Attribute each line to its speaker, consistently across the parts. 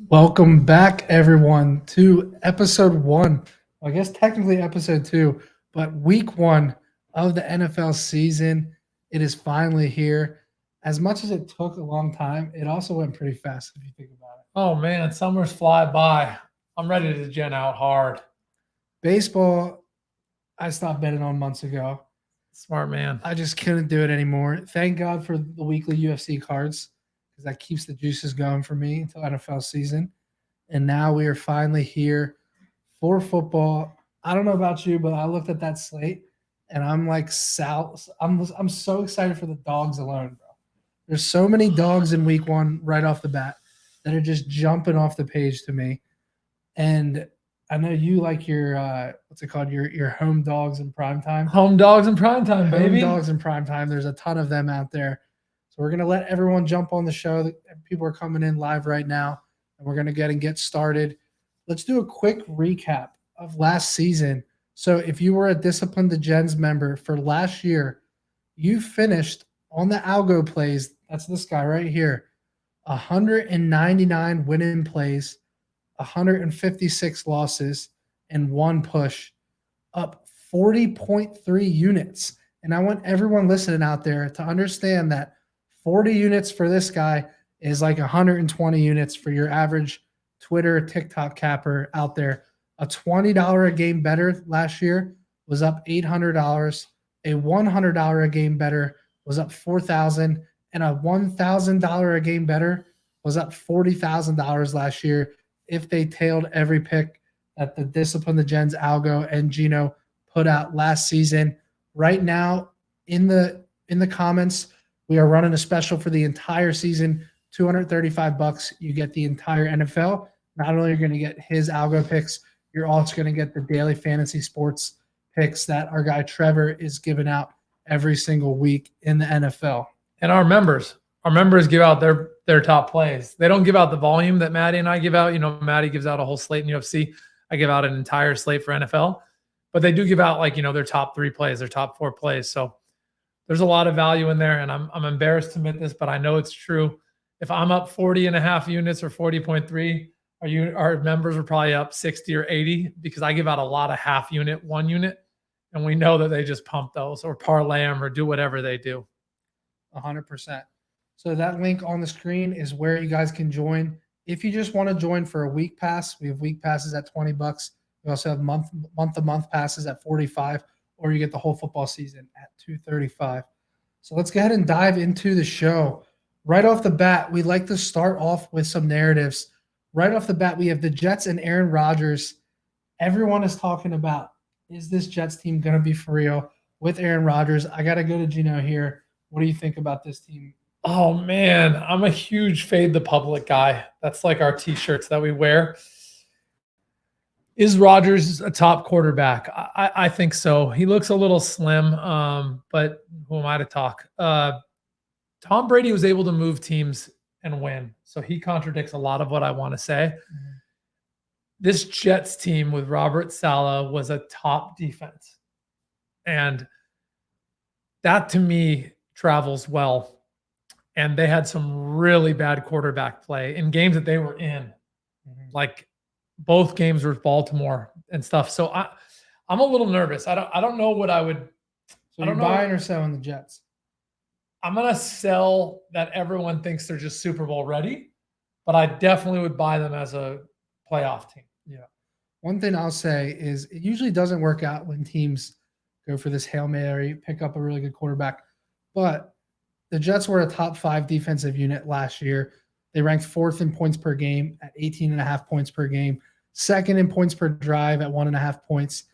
Speaker 1: Welcome back, everyone, to episode 1. Well, I guess technically episode 2, but week 1 of the NFL season. It is finally here. As much as it took a long time, it also went pretty fast if you think about it.
Speaker 2: Oh, man, summers fly by. I'm ready to gen out hard.
Speaker 1: Baseball, I stopped betting on months ago.
Speaker 2: Smart man.
Speaker 1: I just couldn't do it anymore. Thank God for the weekly UFC cards because that keeps the juices going for me until NFL season. And now we are finally here for football. I don't know about you, but I looked at that slate and I'm like, I'm so excited for the dogs alone, bro. There's so many dogs in week 1 right off the bat that are just jumping off the page to me. And I know you like your what's it called? Your home dogs in primetime.
Speaker 2: Home dogs in primetime, baby.
Speaker 1: Home dogs in primetime. There's a ton of them out there. So we're gonna let everyone jump on the show. People are coming in live right now, and we're gonna get started. Let's do a quick recap of last season. So if you were a Discipline to Gens member for last year, you finished on the algo plays. That's this guy right here. 199 winning plays, 156 losses, and 1 push, up 40.3 units. And I want everyone listening out there to understand that 40 units for this guy is like 120 units for your average Twitter, TikTok capper out there. A $20 a game better last year was up $800. A $100 a game better was up $4,000. And a $1,000 a game better was up $40,000 last year if they tailed every pick that the Discipline the Gens algo and Gino put out last season. Right now, in the comments, we are running a special for the entire season, $235. You get the entire NFL. Not only are you going to get his algo picks, you're also going to get the daily fantasy sports picks that our guy Trevor is giving out every single week in the NFL.
Speaker 2: And our members give out their top plays. They don't give out the volume that Maddie and I give out. You know, Maddie gives out a whole slate in UFC. I give out an entire slate for NFL. But they do give out, like, you know, their top 3 plays, their top 4 plays. So there's a lot of value in there, and I'm embarrassed to admit this, but I know it's true. If I'm up 40.5 units or 40.3, our members are probably up 60 or 80 because I give out a lot of half unit, 1 unit, and we know that they just pump those or parlay them or do whatever they do.
Speaker 1: 100%. So that link on the screen is where you guys can join. If you just want to join for a week pass, we have week passes at $20. We also have month-to-month passes at $45, or you get the whole football season at $235. So let's go ahead and dive into the show. Right off the bat, we like to start off with some narratives. Right off the bat, we have the Jets and Aaron Rodgers. Everyone is talking about, is this Jets team going to be for real with Aaron Rodgers? I got to go to Gino here. What do you think about this team?
Speaker 2: Oh, man, I'm a huge fade the public guy. That's like our T-shirts that we wear. Is Rodgers a top quarterback? I think so. He looks a little slim, but who am I to talk? Tom Brady was able to move teams and win, so he contradicts a lot of what I want to say. Mm-hmm. This Jets team with Robert Saleh was a top defense, and that to me travels well. And they had some really bad quarterback play in games that they were in, like both games were Baltimore and stuff. So I'm a little nervous. I don't know what I would.
Speaker 1: So you're buying or selling the Jets?
Speaker 2: I'm gonna sell that everyone thinks they're just Super Bowl ready, but I definitely would buy them as a playoff team.
Speaker 1: Yeah. One thing I'll say is it usually doesn't work out when teams go for this Hail Mary, pick up a really good quarterback, but the Jets were a top 5 defensive unit last year. They ranked 4th in points per game at 18.5 points per game, 2nd in points per drive at 1.5 points.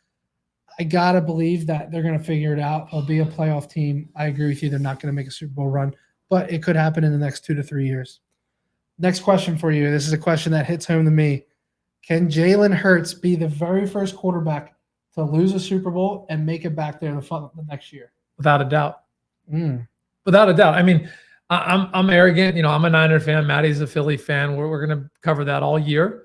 Speaker 1: I got to believe that they're going to figure it out. They'll be a playoff team. I agree with you. They're not going to make a Super Bowl run, but it could happen in the next 2 to 3 years. Next question for you. This is a question that hits home to me. Can Jalen Hurts be the very first quarterback to lose a Super Bowl and make it back there the next year?
Speaker 2: Without a doubt. Without a doubt. I mean, I'm arrogant. I'm a Niner fan. Maddie's a Philly fan. We're going to cover that all year.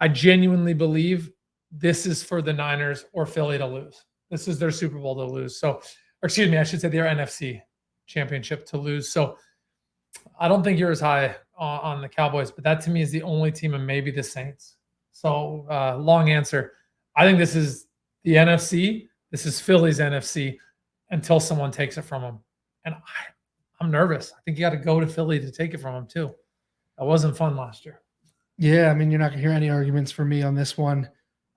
Speaker 2: I genuinely believe this is for the Niners or Philly to lose. This is their Super Bowl to lose. So, or excuse me, I should say their NFC championship to lose. So I don't think you're as high on the Cowboys, but that to me is the only team, and maybe the Saints. So long answer. I think this is the NFC. This is Philly's NFC until someone takes it from them. And I'm nervous. I think you got to go to Philly to take it from them too. That wasn't fun last year.
Speaker 1: Yeah, I mean, you're not going to hear any arguments from me on this one.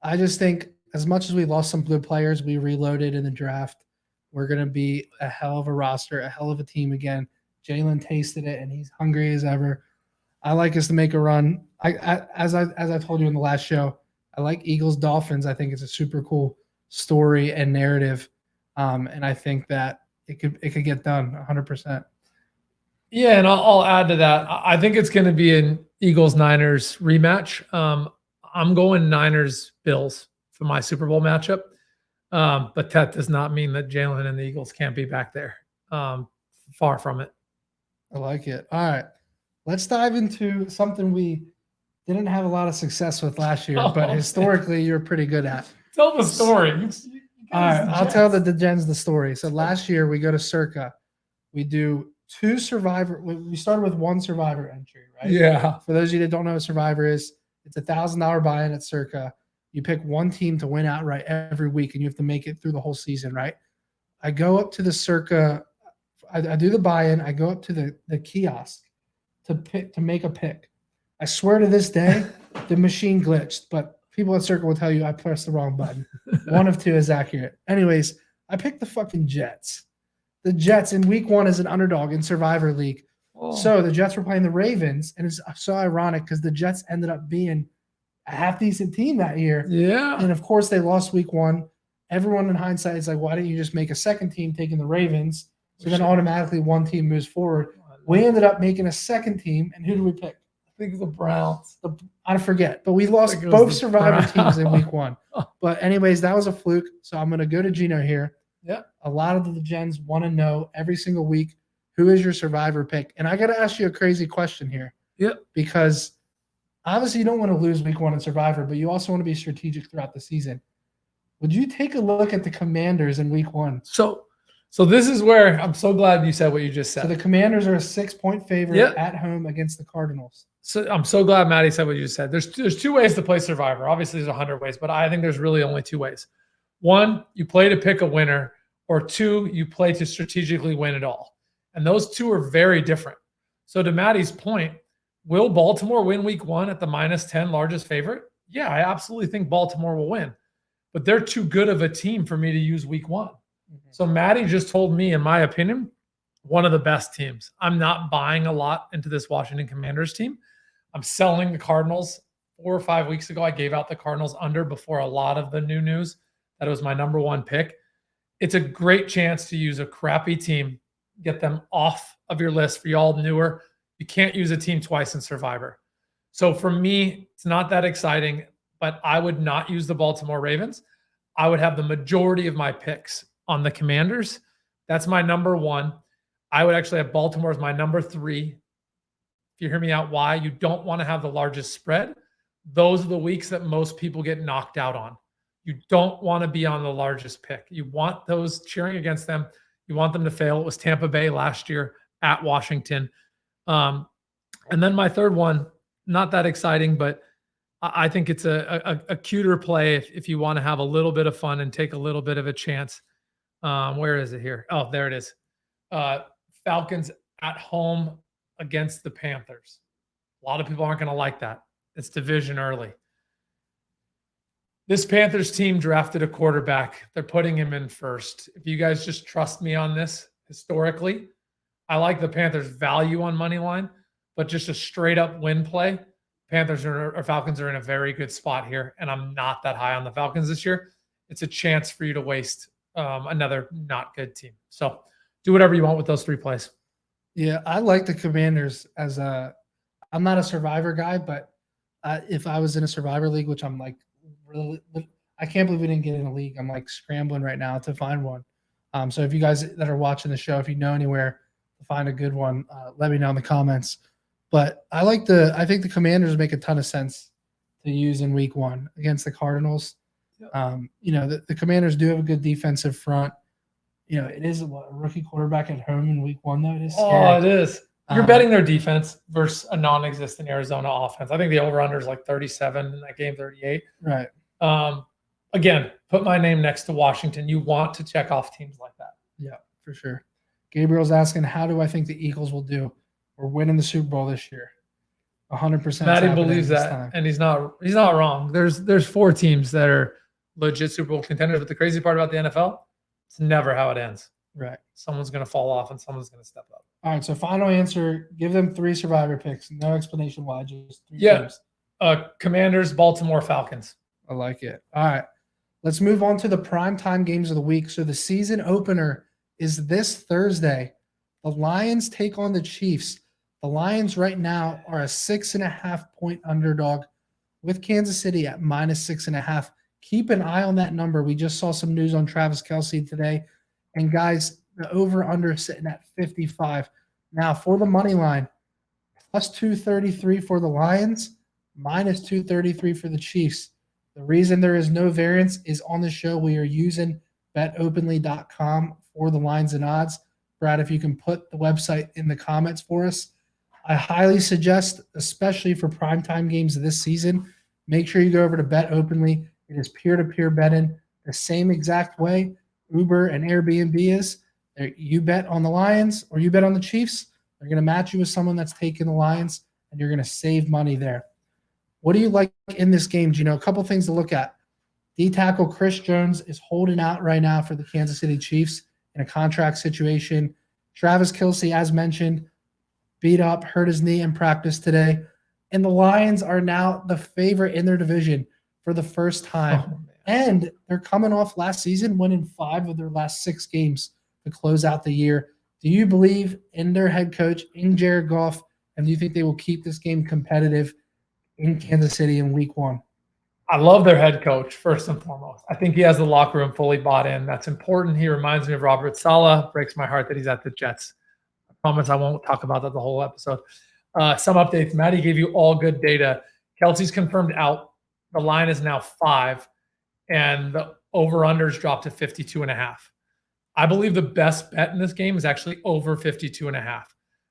Speaker 1: I just think as much as we lost some good players, we reloaded in the draft. We're going to be a hell of a roster, a hell of a team again. Jalen tasted it, and he's hungry as ever. I like us to make a run. As I told you in the last show, I like Eagles Dolphins. I think it's a super cool story and narrative, and I think that it could get done 100%.
Speaker 2: Yeah, and I'll add to that. I think it's going to be an Eagles-Niners rematch. I'm going Niners-Bills for my Super Bowl matchup, but that does not mean that Jalen and the Eagles can't be back there. Far from it.
Speaker 1: I like it. All right. Let's dive into something we didn't have a lot of success with last year, but historically you're pretty good at.
Speaker 2: Tell the story.
Speaker 1: All right. I'll tell the gens the story. So last year we go to Circa. We do 2 Survivor. We started with 1 Survivor entry, right?
Speaker 2: Yeah.
Speaker 1: For those of you that don't know what Survivor is, it's $1,000 buy-in at Circa. You pick one team to win outright every week, and you have to make it through the whole season, right? I go up to the Circa. I do the buy-in. I go up to the kiosk to make a pick. I swear to this day, the machine glitched, but people at Circle will tell you I pressed the wrong button. 1 of 2 is accurate. Anyways, I picked the fucking Jets. The Jets in week 1 as an underdog in Survivor League. Oh. So the Jets were playing the Ravens, and it's so ironic because the Jets ended up being a half-decent team that year.
Speaker 2: Yeah.
Speaker 1: And, of course, they lost week 1. Everyone in hindsight is like, why didn't you just make a second team taking the Ravens? So then automatically one team moves forward. We ended up making a second team, and who do we pick?
Speaker 2: I think the Browns.
Speaker 1: I forget, but we lost both Survivor teams in week 1. But anyways, that was a fluke. So I'm going to go to Gino here.
Speaker 2: Yeah.
Speaker 1: A lot of the gens want to know every single week, who is your Survivor pick? And I got to ask you a crazy question here.
Speaker 2: Yep.
Speaker 1: Because obviously you don't want to lose week 1 in Survivor, but you also want to be strategic throughout the season. Would you take a look at the Commanders in week 1?
Speaker 2: So this is where I'm so glad you said what you just said.
Speaker 1: So the Commanders are a 6-point favorite at home against the Cardinals.
Speaker 2: So I'm so glad Maddie said what you just said. There's 2 ways to play Survivor. Obviously, there's 100 ways, but I think there's really only 2 ways. 1, you play to pick a winner, or 2, you play to strategically win it all. And those 2 are very different. So to Maddie's point, will Baltimore win week 1 at the -10 largest favorite? Yeah, I absolutely think Baltimore will win. But they're too good of a team for me to use week 1. So Maddie just told me, in my opinion, one of the best teams. I'm not buying a lot into this Washington Commanders team. I'm selling the Cardinals. 4 or 5 weeks ago, I gave out the Cardinals under before a lot of the new news that it was my number 1 pick. It's a great chance to use a crappy team, get them off of your list. For y'all newer, you can't use a team twice in Survivor. So for me, it's not that exciting, but I would not use the Baltimore Ravens. I would have the majority of my picks on the Commanders. That's my number 1. I would actually have Baltimore as my number 3. If you hear me out, why? You don't want to have the largest spread. Those are the weeks that most people get knocked out on. You don't want to be on the largest pick. You want those cheering against them. You want them to fail. It was Tampa Bay last year at Washington. And then my third one, not that exciting, but I think it's a cuter play if you want to have a little bit of fun and take a little bit of a chance. Where is it here? Oh, there it is. Falcons at home against the Panthers. A lot of people aren't going to like that. It's division early. This Panthers team drafted a quarterback. They're putting him in first. If you guys just trust me on this historically, I like the Panthers value on money line, but just a straight up win play. Panthers or Falcons are in a very good spot here, and I'm not that high on the Falcons this year. It's a chance for you to waste another not good team. So do whatever you want with those 3 plays.
Speaker 1: Yeah, I like the Commanders as I'm not a Survivor guy, but if I was in a Survivor league, which I'm like, really, I can't believe we didn't get in a league. I'm like scrambling right now to find one. So if you guys that are watching the show, if you know anywhere find a good one, let me know in the comments. But I think the Commanders make a ton of sense to use in week 1 against the Cardinals. The Commanders do have a good defensive front. It is a rookie quarterback at home in week 1, though. It is scary.
Speaker 2: Oh, it is. You're betting their defense versus a non-existent Arizona offense. I think the over-under is like 37 in that game, 38.
Speaker 1: Right.
Speaker 2: Again, put my name next to Washington. You want to check off teams like that.
Speaker 1: Yeah, for sure. Gabriel's asking, how do I think the Eagles will do? We're winning the Super Bowl this year. 100%.
Speaker 2: Matty believes that, and he's not wrong. There's 4 teams that are legit Super Bowl contenders, but the crazy part about the NFL, it's never how it ends.
Speaker 1: Right.
Speaker 2: Someone's going to fall off and someone's going to step up.
Speaker 1: All right, so final answer, give them 3 survivor picks. No explanation why, just 3 teams.
Speaker 2: Commanders, Baltimore, Falcons.
Speaker 1: I like it. All right, let's move on to the primetime games of the week. So the season opener is this Thursday. The Lions take on the Chiefs. The Lions right now are a 6.5-point underdog with Kansas City at -6.5. Keep an eye on that number. We just saw some news on Travis Kelce today. And guys, the over-under is sitting at 55. Now for the money line, +233 for the Lions, -233 for the Chiefs. The reason there is no variance is on the show we are using betopenly.com for the lines and odds. Brad, if you can put the website in the comments for us. I highly suggest, especially for primetime games this season, make sure you go over to Bet Openly. It is peer-to-peer betting the same exact way Uber and Airbnb is. You bet on the Lions or you bet on the Chiefs, they're going to match you with someone that's taking the Lions, and you're going to save money there. What do you like in this game, Gino? A couple things to look at. D-tackle Chris Jones is holding out right now for the Kansas City Chiefs in a contract situation. Travis Kelce, as mentioned, beat up, hurt his knee in practice today. And the Lions are now the favorite in their division for the first time. And they're coming off last season, winning 5 of their last 6 games to close out the year. Do you believe in their head coach, in Jared Goff, and do you think they will keep this game competitive in Kansas City in week 1?
Speaker 2: I love their head coach, first and foremost. I think he has the locker room fully bought in. That's important. He reminds me of Robert Saleh. Breaks my heart that he's at the Jets. I promise I won't talk about that the whole episode. Some updates. Maddie gave you all good data. Kelsey's confirmed out. The line is now 5, and the over-unders dropped to 52.5. I believe the best bet in this game is actually over 52.5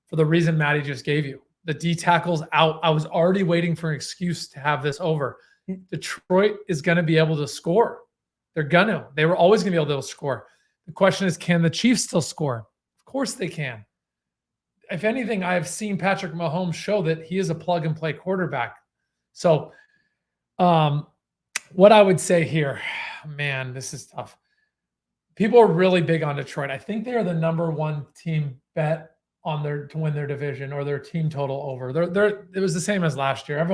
Speaker 2: for the reason Maddie just gave you. The D tackle's out. I was already waiting for an excuse to have this over. Detroit is going to be able to score. They were always going to be able to score. The question is, can the Chiefs still score? Of course they can. If anything, I have seen Patrick Mahomes show that he is a plug-and-play quarterback. So what I would say here, man, this is tough. People are really big on Detroit. I think they are the number 1 team bet on to win their division or their team total over. It was the same as last year.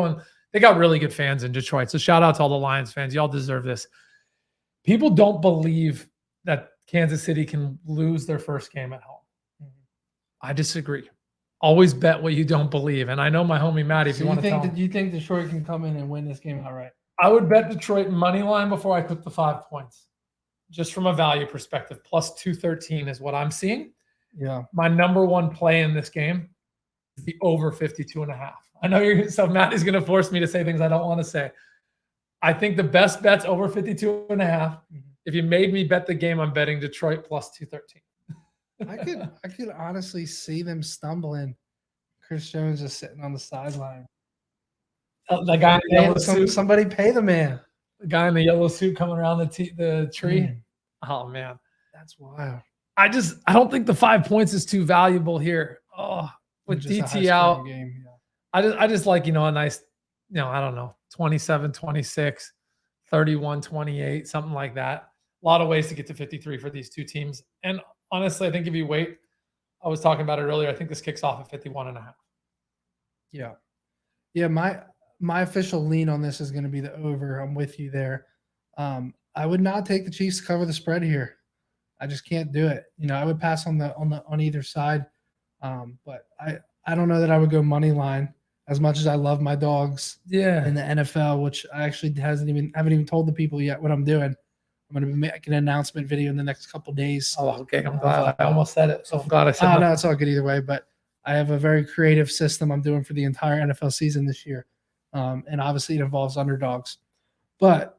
Speaker 2: They got really good fans in Detroit. So shout out to all the Lions fans. Y'all deserve this. People don't believe that Kansas City can lose their first game at home. I disagree. Always bet what you don't believe. And I know my homie Matty, if you want to tell him.
Speaker 1: Do you think Detroit can come in and win this game outright?
Speaker 2: I would bet Detroit money line before I took the 5 points. Just from a value perspective, +213 is what I'm seeing.
Speaker 1: Yeah.
Speaker 2: My number 1 play in this game is the over 52.5. I know so Matt is going to force me to say things I don't want to say. I think the best bet's over 52.5. If you made me bet the game, I'm betting Detroit +213.
Speaker 1: I could honestly see them stumbling. Chris Jones just sitting on the sideline.
Speaker 2: The guy in the yellow suit.
Speaker 1: Somebody pay the man.
Speaker 2: The guy in the yellow suit coming around the tree. Oh man,
Speaker 1: that's wild.
Speaker 2: I don't think the 5 points is too valuable here. Oh, with DT out,
Speaker 1: game, yeah.
Speaker 2: I just like a nice, I don't know, 27-26, 31-28, something like that. A lot of ways to get to 53 for these 2 teams. And honestly, I think if you wait, I was talking about it earlier. I think this kicks off at 51.5.
Speaker 1: Yeah. Yeah. My official lean on this is going to be the over. I'm with you there. I would not take the Chiefs to cover the spread here. I just can't do it. I would pass on either side. But I don't know that I would go money line as much as I love my dogs in the NFL, which I actually haven't even told the people yet what I'm doing. I'm going to make an announcement video in the next couple days.
Speaker 2: Oh, okay. I'm glad I almost said it. So I'm glad I said
Speaker 1: no,
Speaker 2: nothing.
Speaker 1: it's all good either way. But I have a very creative system I'm doing for the entire NFL season this year. And obviously it involves underdogs. But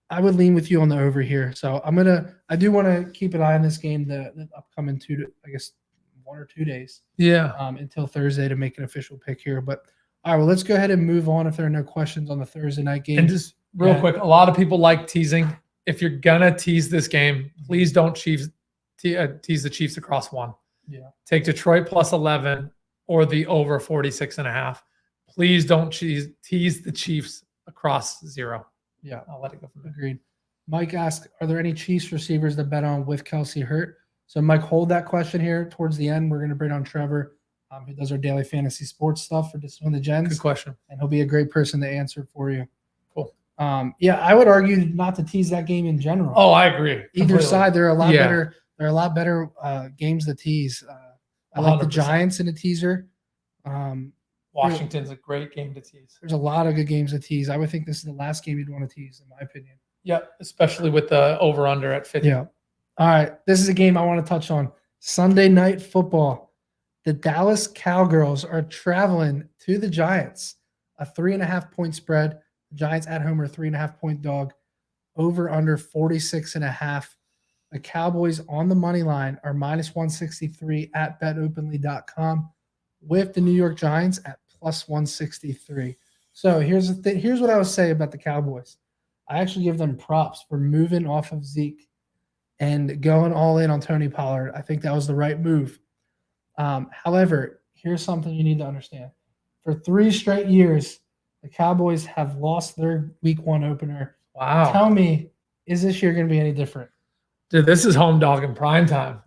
Speaker 1: I would lean with you on the over here. So I do want to keep an eye on this game the upcoming 1 or 2 days.
Speaker 2: Yeah.
Speaker 1: Until Thursday to make an official pick here. But all right, well, let's go ahead and move on if there are no questions on the Thursday night game.
Speaker 2: And just real quick, a lot of people like teasing. If you're gonna tease this game, please don't tease the Chiefs across 1.
Speaker 1: Yeah.
Speaker 2: Take Detroit plus 11 or the over 46.5. Please don't tease the Chiefs across 0.
Speaker 1: Yeah,
Speaker 2: I'll let it go from there.
Speaker 1: Agreed. Mike asked, are there any Chiefs receivers to bet on with Kelsey hurt? So, Mike, hold that question here towards the end. We're going to bring on Trevor, who does our daily fantasy sports stuff for Just Win the Gens.
Speaker 2: Good question.
Speaker 1: And he'll be a great person to answer for you.
Speaker 2: Cool.
Speaker 1: Yeah, I would argue not to tease that game in general.
Speaker 2: Oh, I agree.
Speaker 1: Either side, there are a lot better. There are a lot better games to tease. I like the
Speaker 2: 100%.
Speaker 1: Giants in a teaser.
Speaker 2: Washington's a great game to tease.
Speaker 1: There's a lot of good games to tease. I would think this is the last game you'd want to tease, in my opinion.
Speaker 2: Yeah, especially with the over-under at 50.
Speaker 1: Yeah. All right. This is a game I want to touch on. Sunday Night Football. The Dallas Cowgirls are traveling to the Giants. A 3.5-point spread. The Giants at home are a 3.5-point dog. Over under 46.5. The Cowboys on the money line are minus 163 at betopenly.com with the New York Giants at plus 163. So here's what I would say about the Cowboys. I actually give them props for moving off of Zeke and going all in on Tony Pollard. I think that was the right move. However, here's something you need to understand. For 3 straight years, the Cowboys have lost their week 1 opener.
Speaker 2: Wow.
Speaker 1: Tell me, is this year going to be any different?
Speaker 2: Dude, this is home dog in prime time.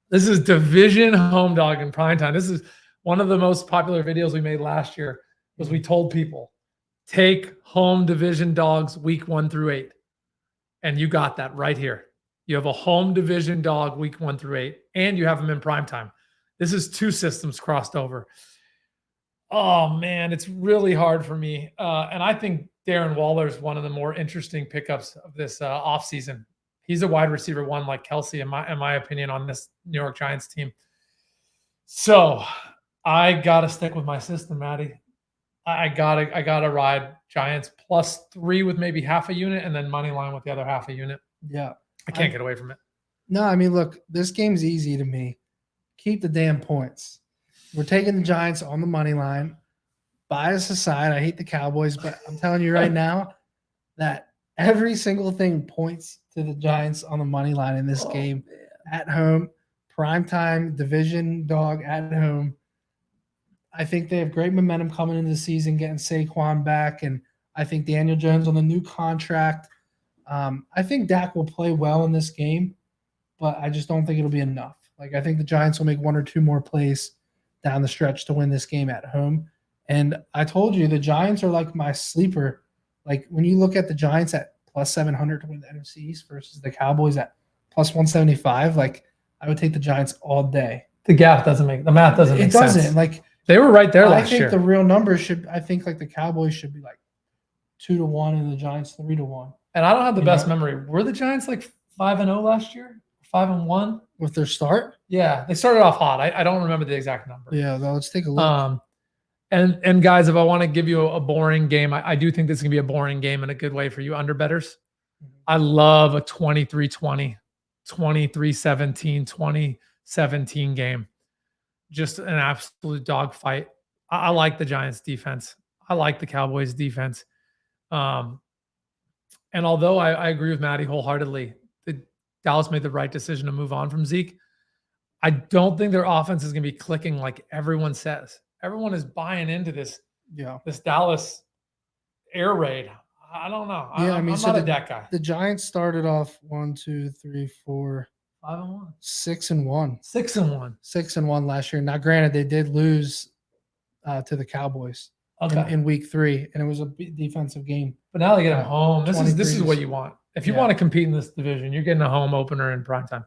Speaker 2: This is division home dog in prime time. This is one of the most popular videos we made last year was we told people, take home division dogs week 1 through 8. And you got that right here. You have a home division dog week 1 through 8, and you have them in prime time. This is 2 systems crossed over. Oh, man, it's really hard for me. And I think Darren Waller is one of the more interesting pickups of this offseason. He's a wide receiver 1 like Kelsey, in my opinion, on this New York Giants team. So I got to stick with my system, Maddie. I gotta ride Giants plus 3 with maybe half a unit and then money line with the other half a unit.
Speaker 1: Yeah.
Speaker 2: I can't get away from it.
Speaker 1: No, I mean, look, this game's easy to me. Keep the damn points. We're taking the Giants on the money line. Bias aside, I hate the Cowboys, but I'm telling you right now that every single thing points to the Giants on the money line in this game. At home, primetime, division dog at home. I think they have great momentum coming into the season, getting Saquon back, and I think Daniel Jones on the new contract. I think Dak will play well in this game, but I just don't think it'll be enough. Like, I think the Giants will make 1 or 2 more plays down the stretch to win this game at home. And I told you, the Giants are like my sleeper. Like, when you look at the Giants at plus 700 to win the NFC East versus the Cowboys at plus 175, like, I would take the Giants all day.
Speaker 2: The math doesn't make sense.
Speaker 1: It doesn't. Like,
Speaker 2: they were right there last year.
Speaker 1: I think the real numbers I think like the Cowboys should be like 2-1 and the Giants 3-1.
Speaker 2: And I don't have the best memory. Were the Giants like 5-0 last year? 5-1
Speaker 1: with their start?
Speaker 2: Yeah, they started off hot. I don't remember the exact number.
Speaker 1: Yeah, well, let's take a look.
Speaker 2: And guys, if I want to give you a boring game, I do think this is gonna be a boring game in a good way for you under bettors. I love a 23-20, 23-17, 20-17 game. Just an absolute dogfight. I like the Giants defense. I like the Cowboys defense. And although I agree with Maddie wholeheartedly, Dallas made the right decision to move on from Zeke. I don't think their offense is going to be clicking like everyone says. Everyone is buying into this Dallas air raid. I don't know. I'm not a Dak guy.
Speaker 1: The Giants started off 1, 2, 3, 4,
Speaker 2: 5-1,
Speaker 1: 6-1,
Speaker 2: 6-1,
Speaker 1: 6-1 last year. Now, granted, they did lose to the Cowboys in week 3, and it was a defensive game.
Speaker 2: But now they get them home. This is what you want. If you want to compete in this division, you're getting a home opener in primetime.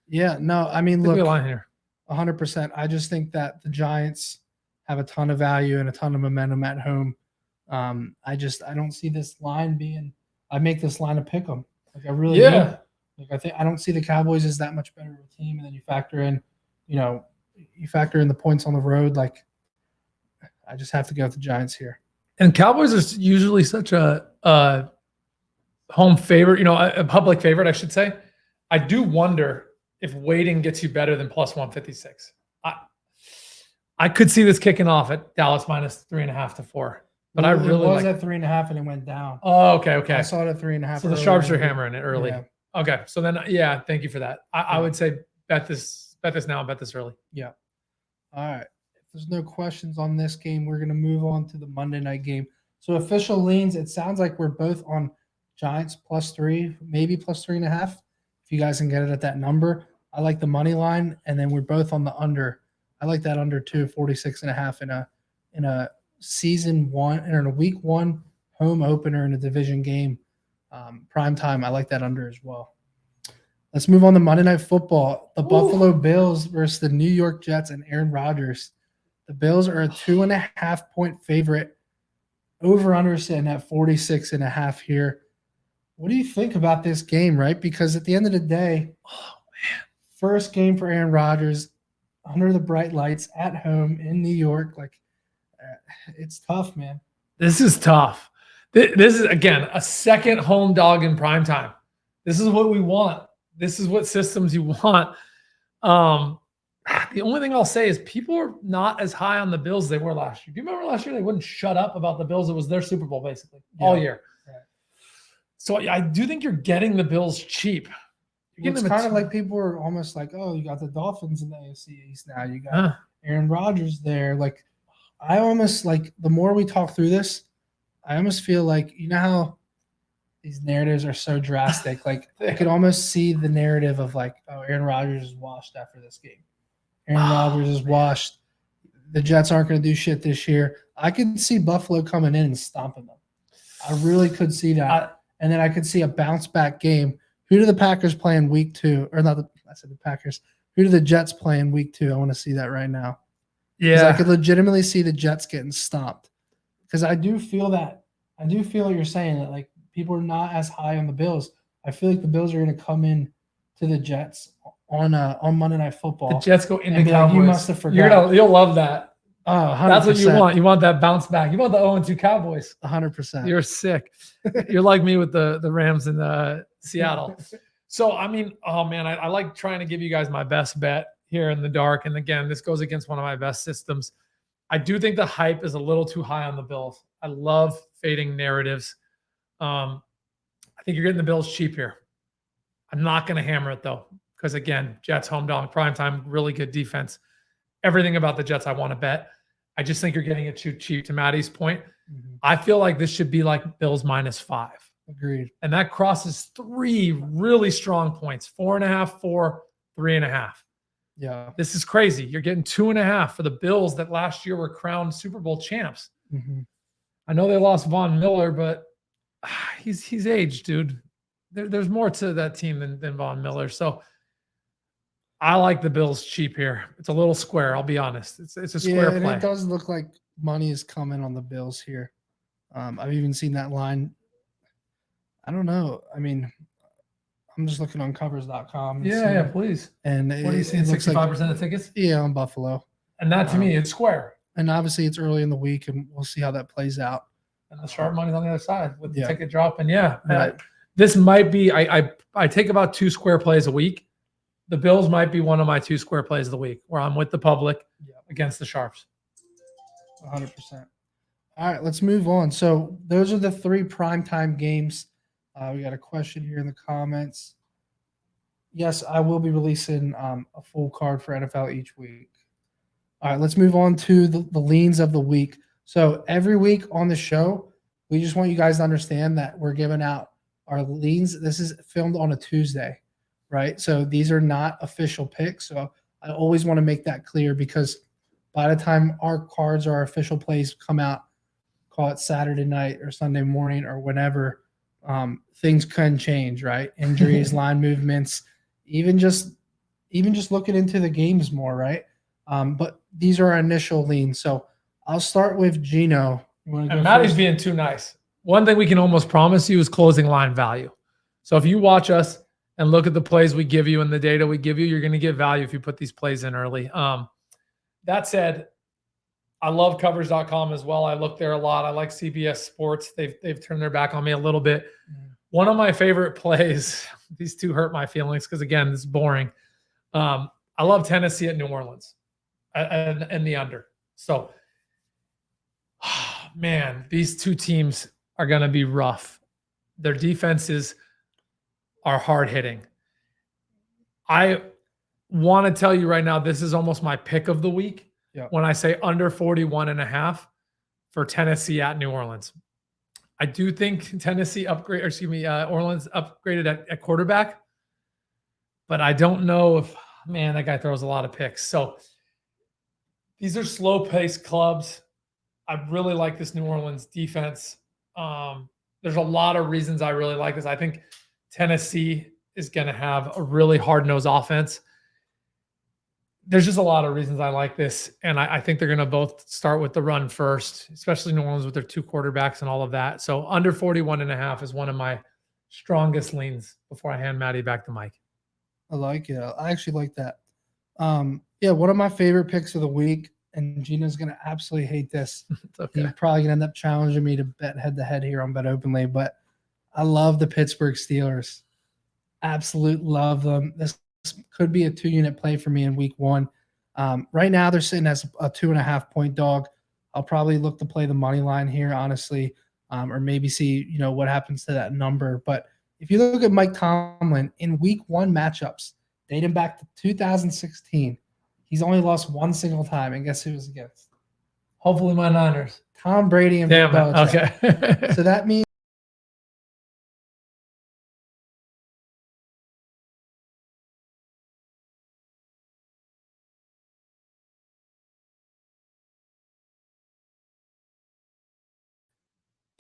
Speaker 1: Yeah, no, I mean, look,
Speaker 2: line here.
Speaker 1: 100%. I just think that the Giants have a ton of value and a ton of momentum at home. I don't see this line being. I make this line a pick 'em. Like, I really do. Like I don't see the Cowboys as that much better of a team, and then you factor in, the points on the road. Like I just have to go with the Giants here.
Speaker 2: And Cowboys is usually such a home favorite, a public favorite, I should say. I do wonder if waiting gets you better than plus 156. I could see this kicking off at Dallas minus 3.5 to 4. But I really
Speaker 1: it was at 3.5 and it went down.
Speaker 2: Oh, okay.
Speaker 1: I saw it at 3.5.
Speaker 2: So the sharps are hammering it early.
Speaker 1: Yeah.
Speaker 2: Okay. So then, thank you for that. I would say bet this now, bet this early.
Speaker 1: Yeah. All right. If there's no questions on this game, we're going to move on to the Monday night game. So official leans, it sounds like we're both on Giants +3, maybe +3.5. If you guys can get it at that number. I like the money line, and then we're both on the under. I like that under too, 46.5 in a season one or in a week one home opener in a division game. Prime time. I like that under as well. Let's move on to Monday Night Football. The Buffalo Bills versus the New York Jets and Aaron Rodgers. The Bills are a 2.5-point favorite. Over-under sitting at 46.5 here. What do you think about this game, right? Because at the end of the day, first game for Aaron Rodgers under the bright lights at home in New York. Like, it's tough, man.
Speaker 2: This is tough. This is, again, a second home dog in prime time. This is what we want. This is what systems you want. The only thing I'll say is people are not as high on the Bills as they were last year. Do you remember last year they wouldn't shut up about the Bills? It was their Super Bowl basically all year. Right. So I do think you're getting the Bills cheap.
Speaker 1: It's kind of like people are almost like, oh, you got the Dolphins in the AFC East now. You got Aaron Rodgers there. Like, I almost like the more we talk through this, I almost feel like, you know how these narratives are so drastic. Like I could almost see the narrative of like, oh, Aaron Rodgers is washed after this game. Aaron Rodgers is washed. The Jets aren't going to do shit this year. I could see Buffalo coming in and stomping them. I really could see that. And then I could see a bounce back game. Who do the Packers play in week 2? Or not, I said the Packers. Who do the Jets play in week 2? I want to see that right now. Yeah. I could legitimately see the Jets getting stomped. Because I do feel that. I do feel what you're saying, that like people are not as high on the Bills. I feel like the Bills are going to come in to the Jets on Monday Night Football.
Speaker 2: The Jets go into Cowboys.
Speaker 1: Like, you must have forgotten.
Speaker 2: You'll love that.
Speaker 1: Oh, 100%.
Speaker 2: That's what you want. You want that bounce back. You want the 0-2 Cowboys.
Speaker 1: 100%.
Speaker 2: You're sick. You're like me with the Rams in Seattle. So, I mean, oh, man, I like trying to give you guys my best bet here in the dark. And, again, this goes against one of my best systems. I do think the hype is a little too high on the Bills. I love fading narratives. I think you're getting the Bills cheap here. I'm not going to hammer it, though, because, again, Jets home dog, primetime, really good defense. Everything about the Jets I want to bet. I just think you're getting it too cheap. To Maddie's point, I feel like this should be like Bills -5.
Speaker 1: Agreed.
Speaker 2: And that crosses 3 really strong points, 4.5, 4, 3.5.
Speaker 1: Yeah.
Speaker 2: This is crazy. You're getting 2.5 for the Bills that last year were crowned Super Bowl champs. I know they lost Von Miller, but he's aged, dude. There's more to that team than Von Miller. So I like the Bills cheap here. It's a little square, I'll be honest. It's a square play.
Speaker 1: And it does look like money is coming on the Bills here. I've even seen that line. I don't know. I mean, I'm just looking on covers.com.
Speaker 2: Yeah, please.
Speaker 1: And
Speaker 2: what are you seeing? 65% of tickets?
Speaker 1: Yeah, on Buffalo.
Speaker 2: And that to me, it's square.
Speaker 1: And obviously it's early in the week, and we'll see how that plays out.
Speaker 2: And the sharp money's on the other side with the
Speaker 1: Yeah.
Speaker 2: ticket drop. And
Speaker 1: Right.
Speaker 2: This might be, I take about 2 square plays a week. The Bills might be one of my 2 square plays of the week where I'm with the public against the sharps.
Speaker 1: 100%. All right, let's move on. So those are the 3 primetime games. We got a question here in the comments. Yes, I will be releasing a full card for NFL each week. All right, let's move on to the leans of the week. So every week on the show, we just want you guys to understand that we're giving out our leans. This is filmed on a Tuesday, right? So these are not official picks. So I always want to make that clear, because by the time our cards or our official plays come out, call it Saturday night or Sunday morning or whenever, things can change, right? Injuries, line movements, even just looking into the games more, right? But these are our initial leans. So I'll start with Gino.
Speaker 2: And Maddie's being too nice. One thing we can almost promise you is closing line value. So if you watch us and look at the plays we give you and the data we give you, you're going to get value if you put these plays in early. That said, I love covers.com as well. I look there a lot. I like CBS Sports. They've turned their back on me a little bit. One of my favorite plays, these two hurt my feelings because, again, this is boring. I love Tennessee at New Orleans and the under. So, man, these two teams are going to be rough. Their defenses are hard hitting. I want to tell you right now, this is almost my pick of the week.
Speaker 1: Yeah.
Speaker 2: When I say under 41.5 for Tennessee at New Orleans. I do think Orleans upgraded at quarterback, but I don't know if, man, that guy throws a lot of picks. So these are slow-paced clubs. I really like this New Orleans defense. There's a lot of reasons I really like this. I think Tennessee is going to have a really hard-nosed offense. There's just a lot of reasons I like this, and I think they're going to both start with the run first, especially New Orleans with their two quarterbacks and all of that. So under 41.5 is one of my strongest leans before I hand Maddie back to Mike.
Speaker 1: I like it. I actually like that. Yeah, one of my favorite picks of the week, and Gina's going to absolutely hate this.
Speaker 2: It's okay.
Speaker 1: He's probably going to end up challenging me to bet head-to-head here on Bet Openly, but I love the Pittsburgh Steelers. Absolute love them. This could be a 2-unit play for me in week 1. Right now, they're sitting as a 2.5-point dog. I'll probably look to play the money line here, honestly, or maybe see what happens to that number. But if you look at Mike Tomlin in week 1 matchups, dating back to 2016, he's only lost one single time, and guess who it was against?
Speaker 2: Hopefully, my Niners.
Speaker 1: Tom Brady and
Speaker 2: Damn
Speaker 1: Bill
Speaker 2: it.
Speaker 1: Belichick.
Speaker 2: Okay.
Speaker 1: So that means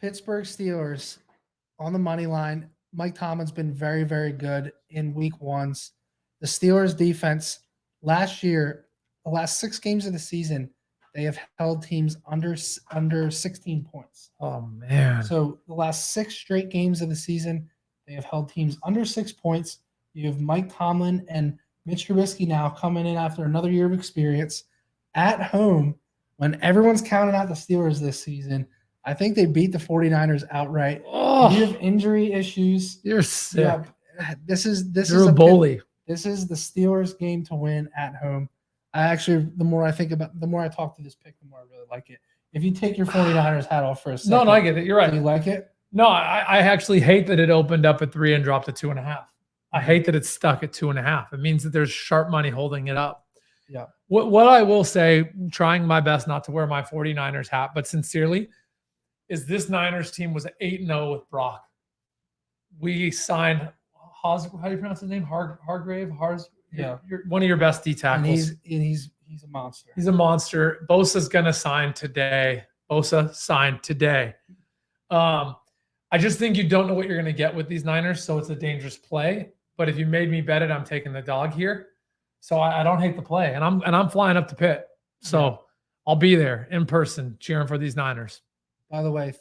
Speaker 1: Pittsburgh Steelers on the money line. Mike Tomlin's been very, very good in week 1s. The Steelers defense last year, the last 6 games of the season, they have held teams under 16 points.
Speaker 2: Oh, man.
Speaker 1: So the last 6 straight games of the season, they have held teams under 6 points. You have Mike Tomlin and Mitch Trubisky now coming in after another year of experience at home when everyone's counting out the Steelers this season. I think they beat the 49ers outright.
Speaker 2: Oh,
Speaker 1: You have injury issues.
Speaker 2: you're sick.
Speaker 1: Yeah, this is
Speaker 2: You're a bully.
Speaker 1: This is the Steelers game to win at home. The more I talk to this pick, the more I really like it. If you take your 49ers hat off for a second.
Speaker 2: No, I get it. You're right.
Speaker 1: Do you like it?
Speaker 2: No, I actually hate that it opened up at 3 and dropped to 2.5. I hate that it's stuck at 2.5. It means that there's sharp money holding it up.
Speaker 1: Yeah.
Speaker 2: What I will say, trying my best not to wear my 49ers hat, but sincerely, is this Niners team was 8-0 with Brock. We signed how do you pronounce his name? Hargrave?
Speaker 1: Yeah.
Speaker 2: You're one of your best D tackles.
Speaker 1: And he's a monster.
Speaker 2: He's a monster. Bosa's going to sign today. I just think you don't know what you're going to get with these Niners, so it's a dangerous play. But if you made me bet it, I'm taking the dog here. So I don't hate the play, and I'm flying up to Pitt. So I'll be there in person cheering for these Niners.
Speaker 1: By the way,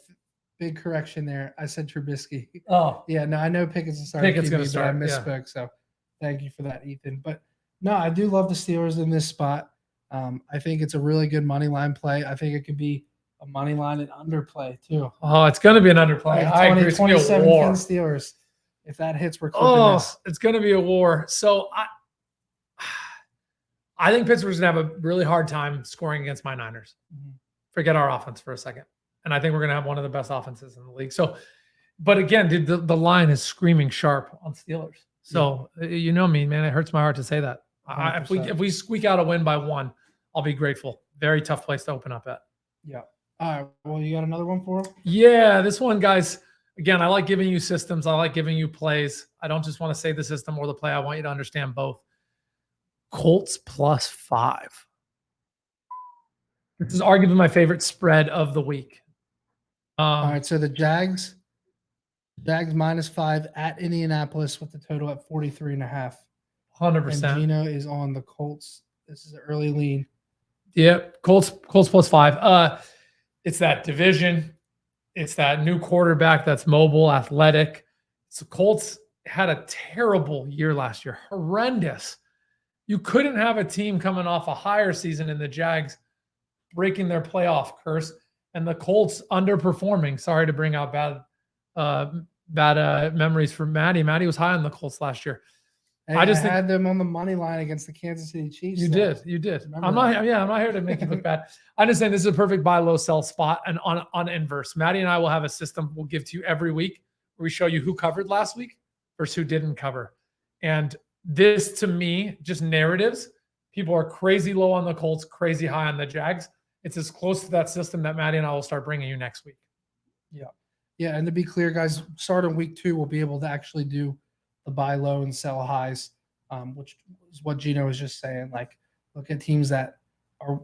Speaker 1: big correction there. I said Trubisky.
Speaker 2: Oh,
Speaker 1: Yeah, no, I know Pickett's a starting
Speaker 2: Pickett's
Speaker 1: QB,
Speaker 2: gonna
Speaker 1: but
Speaker 2: start,
Speaker 1: I misspoke. So thank you for that, Ethan. But no, I do love the Steelers in this spot. I think it's a really good money line play. I think it could be a money line and underplay too.
Speaker 2: Oh, it's going to be an underplay. I agree. It's going to be a war.
Speaker 1: Steelers. If that hits, we're clipping this.
Speaker 2: It's going to be a war. So I think Pittsburgh's going to have a really hard time scoring against my Niners.
Speaker 1: Mhm.
Speaker 2: Forget our offense for a second. And I think we're going to have one of the best offenses in the league. So, but again, dude, the line is screaming sharp on Steelers. So you know me, man. It hurts my heart to say that. If we squeak out a win by 1, I'll be grateful. Very tough place to open up at.
Speaker 1: Yeah. All right. Well, you got another one for him?
Speaker 2: Yeah, this one, guys. Again, I like giving you systems. I like giving you plays. I don't just want to say the system or the play. I want you to understand both. Colts +5. This is arguably my favorite spread of the week.
Speaker 1: All right. So the Jags -5 at Indianapolis with the total at 43.5.
Speaker 2: 100%.
Speaker 1: And Gino is on the Colts. This is an early lean.
Speaker 2: Yep. Colts +5. It's that division. It's that new quarterback that's mobile, athletic. So Colts had a terrible year last year, horrendous. You couldn't have a team coming off a higher season in the Jags breaking their playoff curse and the Colts underperforming. Sorry to bring out bad memories for Maddie. Maddie was high on the Colts last year.
Speaker 1: Hey, I had them on the money line against the Kansas City Chiefs.
Speaker 2: You did. I'm not here to make you look bad. I'm just saying this is a perfect buy low sell spot and on inverse. Maddie and I will have a system we'll give to you every week where we show you who covered last week versus who didn't cover. And this, to me, just narratives. People are crazy low on the Colts, crazy high on the Jags. It's as close to that system that Maddie and I will start bringing you next week.
Speaker 1: Yeah. Yeah. And to be clear, guys, starting week 2, we'll be able to actually do the buy low and sell highs, which is what Gino was just saying. Like, look at teams that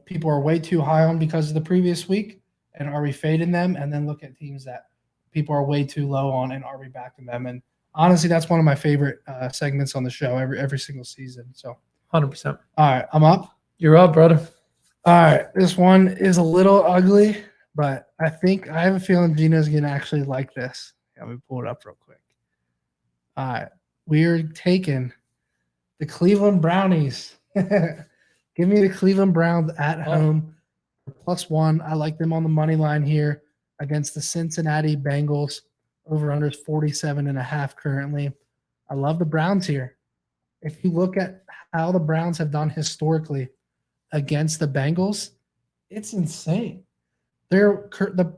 Speaker 1: people are way too high on because of the previous week, and are we fading them? And then look at teams that people are way too low on, and are we backing them? And honestly, that's one of my favorite segments on the show every single season. So
Speaker 2: 100%.
Speaker 1: All right, I'm up.
Speaker 2: You're up, brother.
Speaker 1: All right, this one is a little ugly, but I have a feeling Gino's gonna actually like this. Let me pull it up real quick. All right, we are taking the Cleveland Brownies. Give me the Cleveland Browns at home for +1. I like them on the money line here against the Cincinnati Bengals. Over under is 47.5 currently. I love the Browns here. If you look at how the Browns have done historically against the Bengals, it's insane. The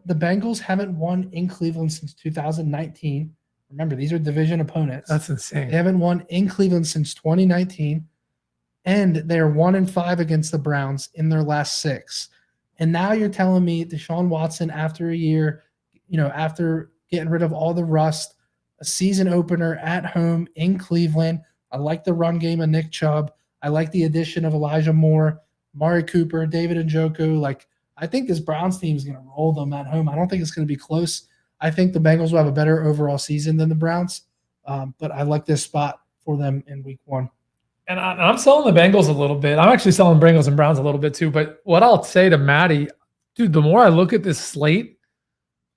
Speaker 1: Bengals haven't won in Cleveland since 2019. Remember, these are division opponents.
Speaker 2: That's insane.
Speaker 1: They haven't won in Cleveland since 2019, and they're 1-5 against the Browns in their last 6. And now you're telling me Deshaun Watson, after a year, after getting rid of all the rust, a season opener at home in Cleveland. I like the run game of Nick Chubb. I like the addition of Elijah Moore, Mari Cooper, David Njoku. Like, I think this Browns team is going to roll them at home. I don't think it's going to be close. I think the Bengals will have a better overall season than the Browns, but I like this spot for them in week 1.
Speaker 2: And I'm selling the Bengals a little bit. I'm actually selling Bengals and Browns a little bit too. But what I'll say to Maddie, dude, the more I look at this slate,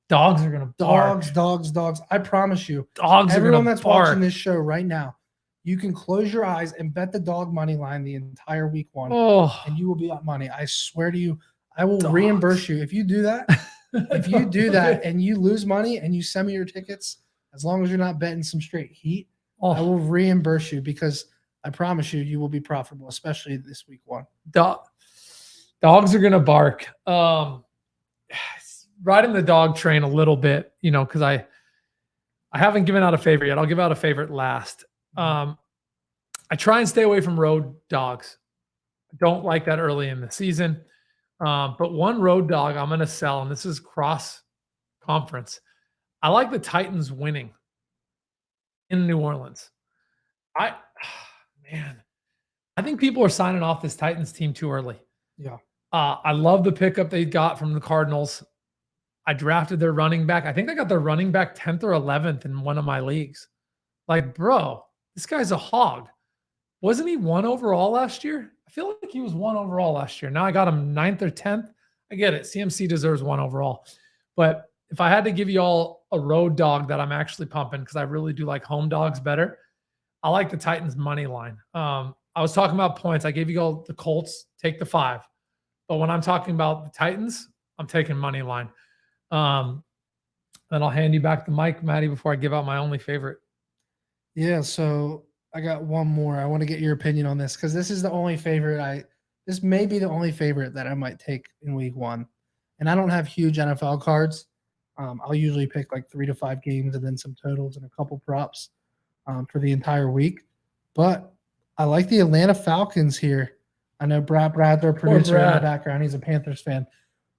Speaker 2: dogs are going to bark.
Speaker 1: Dogs. I promise you.
Speaker 2: Everyone
Speaker 1: that's watching this show right now, you can close your eyes and bet the dog money line the entire week 1, and you will be up money. I swear to you, I will reimburse you if you do that. If you do that and you lose money and you send me your tickets, as long as you're not betting some straight heat, I will reimburse you, because I promise you, you will be profitable, especially this week 1.
Speaker 2: Dogs are going to bark. Riding the dog train a little bit, because I haven't given out a favorite yet. I'll give out a favorite last. I try and stay away from road dogs. I don't like that early in the season. But one road dog I'm going to sell, and this is cross conference. I like the Titans winning in New Orleans. I think people are signing off this Titans team too early.
Speaker 1: Yeah.
Speaker 2: I love the pickup they got from the Cardinals. I drafted their running back. I think I got their running back 10th or 11th in one of my leagues. Like, bro, this guy's a hog. Wasn't he 1 overall last year? I feel like he was 1 overall last year. Now I got him 9th or 10th. I get it. CMC deserves 1 overall. But if I had to give you all a road dog that I'm actually pumping, because I really do like home dogs better, I like the Titans money line. I was talking about points. I gave you all the Colts, take the 5. But when I'm talking about the Titans, I'm taking money line. And I'll hand you back the mic, Maddie, before I give out my only favorite.
Speaker 1: Yeah, so I got one more. I want to get your opinion on this, because this is the only favorite this may be the only favorite that I might take in week 1. And I don't have huge NFL cards. I'll usually pick like 3 to 5 games and then some totals and a couple props for the entire week. But I like the Atlanta Falcons here. I know Brad, their producer in the background, he's a Panthers fan.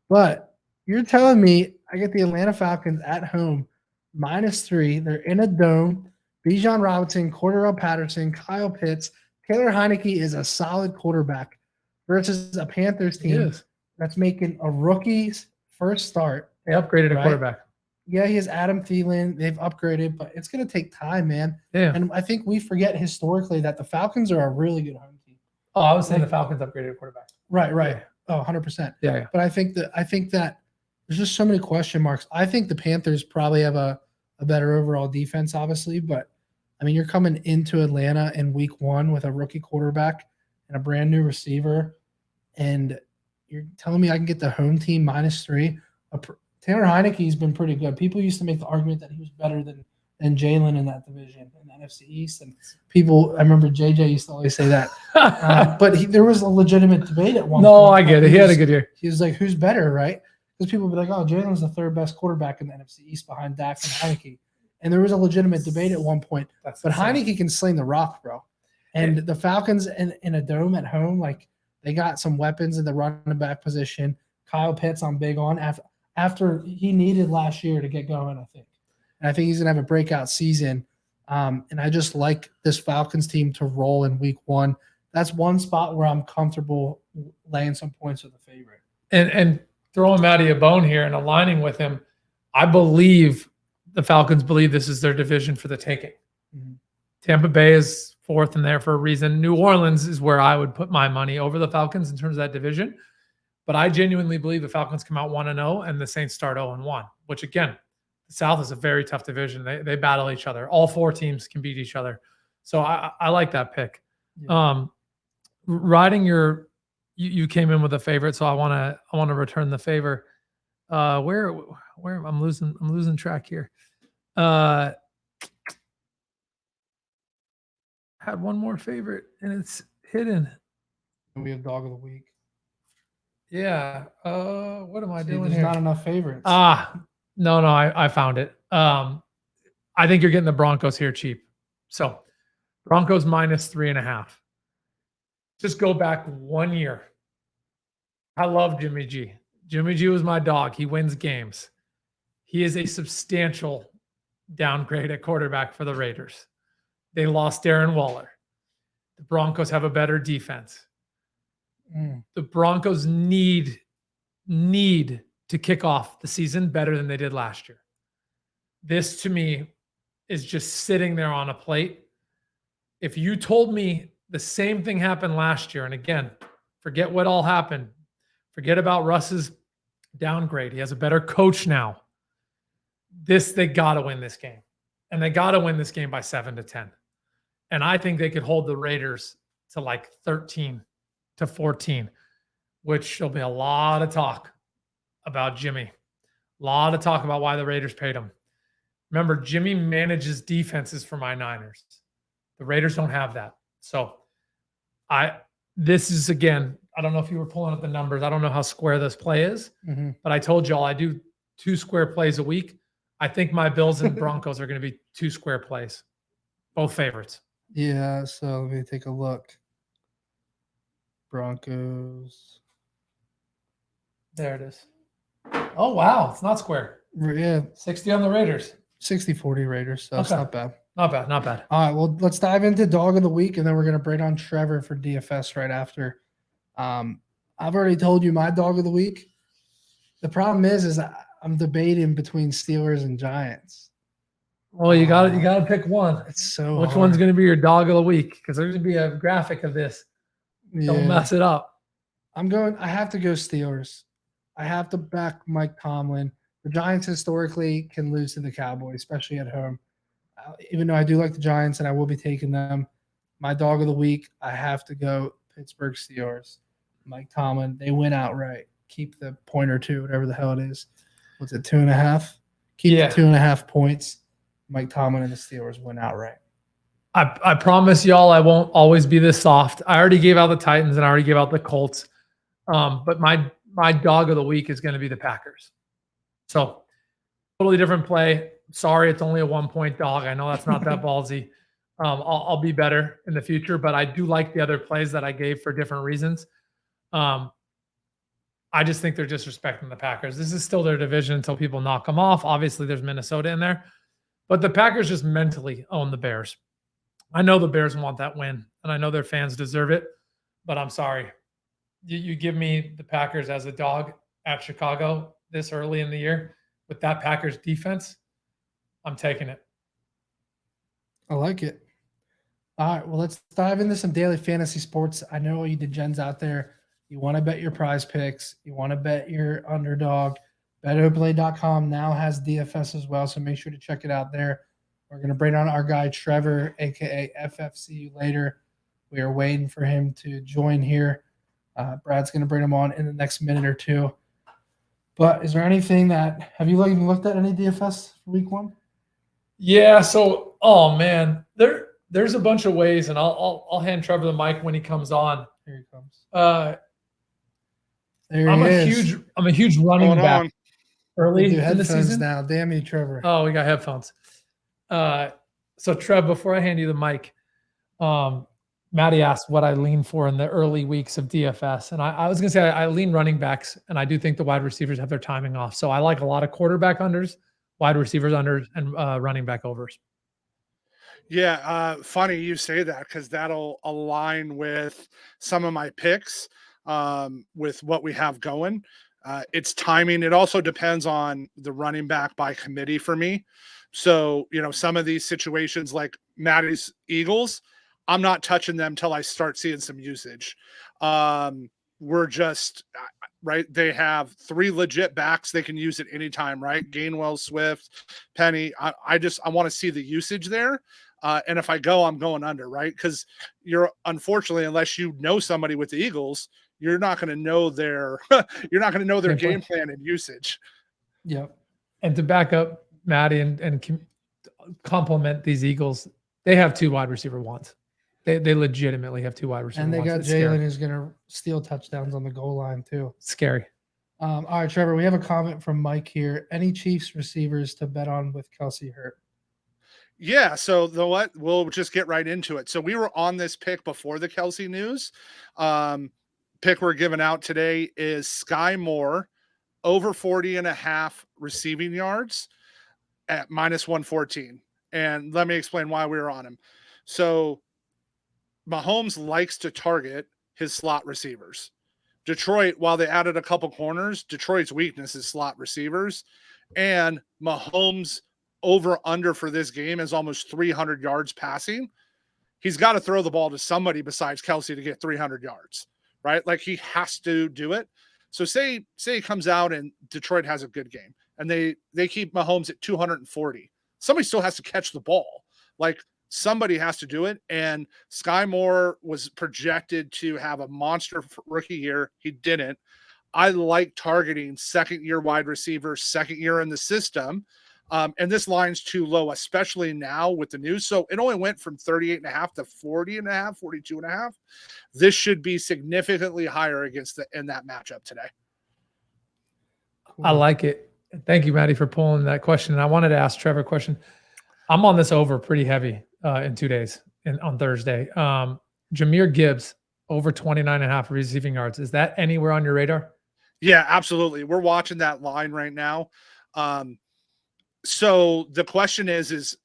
Speaker 1: But you're telling me I get the Atlanta Falcons at home -3. They're in a dome. Bijan Robinson, Cordell Patterson, Kyle Pitts, Taylor Heineke is a solid quarterback versus a Panthers team that's making a rookie's first start.
Speaker 2: They upgraded a quarterback.
Speaker 1: Yeah, he has Adam Thielen. They've upgraded, but it's going to take time, man.
Speaker 2: Yeah.
Speaker 1: And I think we forget historically that the Falcons are a really good home team.
Speaker 2: Oh, I was saying the Falcons upgraded a quarterback.
Speaker 1: Right. Yeah. Oh, 100%.
Speaker 2: Yeah.
Speaker 1: But I think that there's just so many question marks. I think the Panthers probably have a better overall defense, obviously, but I mean, you're coming into Atlanta in week 1 with a rookie quarterback and a brand new receiver, and you're telling me I can get the home team -3? Taylor Heineke's been pretty good. People used to make the argument that he was better than Jalen in that division in the NFC East, and I remember JJ used to always say that. But there was a legitimate debate at one point.
Speaker 2: No, I get it. He had a good year.
Speaker 1: He was like, "Who's better?" Right? Because people would be like, "Oh, Jalen's the third best quarterback in the NFC East behind Dak and Heineke." And there was a legitimate debate at one point. But Heineke can sling the rock, bro. And the Falcons in a dome at home, like they got some weapons in the running back position. Kyle Pitts, I'm big on after he needed last year to get going, I think. And I think he's gonna have a breakout season. And I just like this Falcons team to roll in week 1. That's one spot where I'm comfortable laying some points with the favorite.
Speaker 2: And throwing Matty a bone here and aligning with him, I believe the Falcons believe this is their division for the taking. Mm-hmm. Tampa Bay is 4th in there for a reason. New Orleans is where I would put my money over the Falcons in terms of that division. But I genuinely believe the Falcons come out 1-0 and the Saints start 0-1, which again, the South is a very tough division. They battle each other. All 4 teams can beat each other. So I like that pick. Yeah. Riding you came in with a favorite, so I want to return the favor. Where I'm losing track here. Had one more favorite and it's hidden.
Speaker 1: We have dog of the week.
Speaker 2: Yeah. What am I doing here?
Speaker 1: There's not enough favorites.
Speaker 2: No, I found it. I think you're getting the Broncos here cheap. So Broncos -3.5. Just go back 1 year. I love Jimmy G. Jimmy G was my dog. He wins games. He is a substantial downgrade at quarterback for the Raiders. They lost Darren Waller. The Broncos have a better defense. The Broncos need to kick off the season better than they did last year. This, to me, is just sitting there on a plate. If you told me the same thing happened last year, and again, forget what all happened. Forget about Russ's downgrade. He has a better coach now. They got to win this game. And they got to win this game by 7-10. And I think they could hold the Raiders to like 13-14, which will be a lot of talk about Jimmy. A lot of talk about why the Raiders paid him. Remember, Jimmy manages defenses for my Niners. The Raiders don't have that. So this is, again, I don't know if you were pulling up the numbers. I don't know how square this play is, but I told y'all I do 2 square plays a week. I think my Bills and Broncos are going to be 2 square plays. Both favorites.
Speaker 1: Yeah, so let me take a look. Broncos.
Speaker 2: There it is. Oh, wow. It's not square.
Speaker 1: Yeah.
Speaker 2: 60 on the Raiders.
Speaker 1: 60-40 Raiders, so It's not bad.
Speaker 2: Not bad.
Speaker 1: All right, well, let's dive into Dog of the Week, and then we're going to bring on Trevor for DFS right after. I've already told you my Dog of the Week. The problem is I'm debating between Steelers and Giants.
Speaker 2: Well, you got to pick one.
Speaker 1: It's so
Speaker 2: Which
Speaker 1: hard.
Speaker 2: one's going to be your Dog of the Week? Because there's going to be a graphic of this. Yeah. Don't mess it up.
Speaker 1: I have to go Steelers. I have to back Mike Tomlin. The Giants historically can lose to the Cowboys, especially at home. Even though I do like the Giants and I will be taking them, my Dog of the Week, I have to go Pittsburgh Steelers. Mike Tomlin, they win outright. Keep the point or 2, whatever the hell it is. What's it, 2.5? Keep the 2.5 points. Mike Tomlin and the Steelers win outright.
Speaker 2: I promise y'all I won't always be this soft. I already gave out the Titans and I already gave out the Colts. But my Dog of the Week is going to be the Packers. So totally different play. Sorry, it's only a 1-point dog. I know that's not that ballsy. I'll be better in the future, but I do like the other plays that I gave for different reasons. I just think they're disrespecting the Packers. This is still their division until people knock them off. Obviously, there's Minnesota in there, but the Packers just mentally own the Bears. I know the Bears want that win, and I know their fans deserve it, but I'm sorry. You give me the Packers as a dog at Chicago this early in the year with that Packers defense, I'm taking it.
Speaker 1: I like it. All right, well, let's dive into some daily fantasy sports. I know you degens out there, you want to bet your prize picks, you want to bet your underdog. BetOpenLay.com now has DFS as well, so make sure to check it out there. We're going to bring on our guy, Trevor, a.k.a. FFCU later. We are waiting for him to join here. Brad's going to bring him on in the next minute or two. But is there anything that – have you even looked at any DFS for week one?
Speaker 2: Yeah. So, oh, man. There's a bunch of ways, and I'll hand Trevor the mic when he comes on.
Speaker 1: Here he comes.
Speaker 2: I'm a huge running back early
Speaker 1: do
Speaker 2: in the
Speaker 1: headphones
Speaker 2: season.
Speaker 1: now. Damn you, Trevor.
Speaker 2: Oh, we got headphones. So Trev, before I hand you the mic, Maddie asked what I lean for in the early weeks of DFS. And I was going to say I lean running backs, and I do think the wide receivers have their timing off. So I like a lot of quarterback unders, wide receivers unders, and running back overs.
Speaker 3: Yeah, funny you say that because that'll align with some of my picks with what we have going. It's timing. It also depends on the running back by committee for me. So, some of these situations like Maddie's Eagles, I'm not touching them till I start seeing some usage. We're just right. They have 3 legit backs. They can use it anytime, right? Gainwell, Swift, Penny. I want to see the usage there. And if I go, I'm going under, right? Because unfortunately, unless you know somebody with the Eagles, you're not going to know their game plan and usage.
Speaker 1: Yeah.
Speaker 2: And to back up Maddie and compliment these Eagles, they have 2 wide receiver ones. They legitimately have 2 wide receiver
Speaker 1: ones. And they
Speaker 2: ones.
Speaker 1: got Jalen who's going to steal touchdowns on the goal line too.
Speaker 2: Scary.
Speaker 1: All right, Trevor, we have a comment from Mike here. Any Chiefs receivers to bet on with Kelsey hurt?
Speaker 3: Yeah, so we'll just get right into it. So we were on this pick before the Kelsey news. Pick we're giving out today is Sky Moore over 40.5 receiving yards at -114. And let me explain why we were on him. So Mahomes likes to target his slot receivers. Detroit, while they added a couple corners, Detroit's weakness is slot receivers. And Mahomes over under for this game is almost 300 yards passing. He's got to throw the ball to somebody besides Kelsey to get 300 yards, right? Like he has to do it. So say he comes out and Detroit has a good game and they keep Mahomes at 240. Somebody still has to catch the ball. Like somebody has to do it. And Sky Moore was projected to have a monster rookie year. He didn't. I like targeting second-year wide receivers, second year in the system. And this line's too low, especially now with the news. So it only went from 38.5 to 40.5, 42.5. This should be significantly higher in that matchup today.
Speaker 2: Cool. I like it. Thank you, Maddie, for pulling that question. And I wanted to ask Trevor a question. I'm on this over pretty heavy in 2 days on Thursday. Jahmyr Gibbs over 29.5 receiving yards. Is that anywhere on your radar?
Speaker 3: Yeah, absolutely. We're watching that line right now. So the question is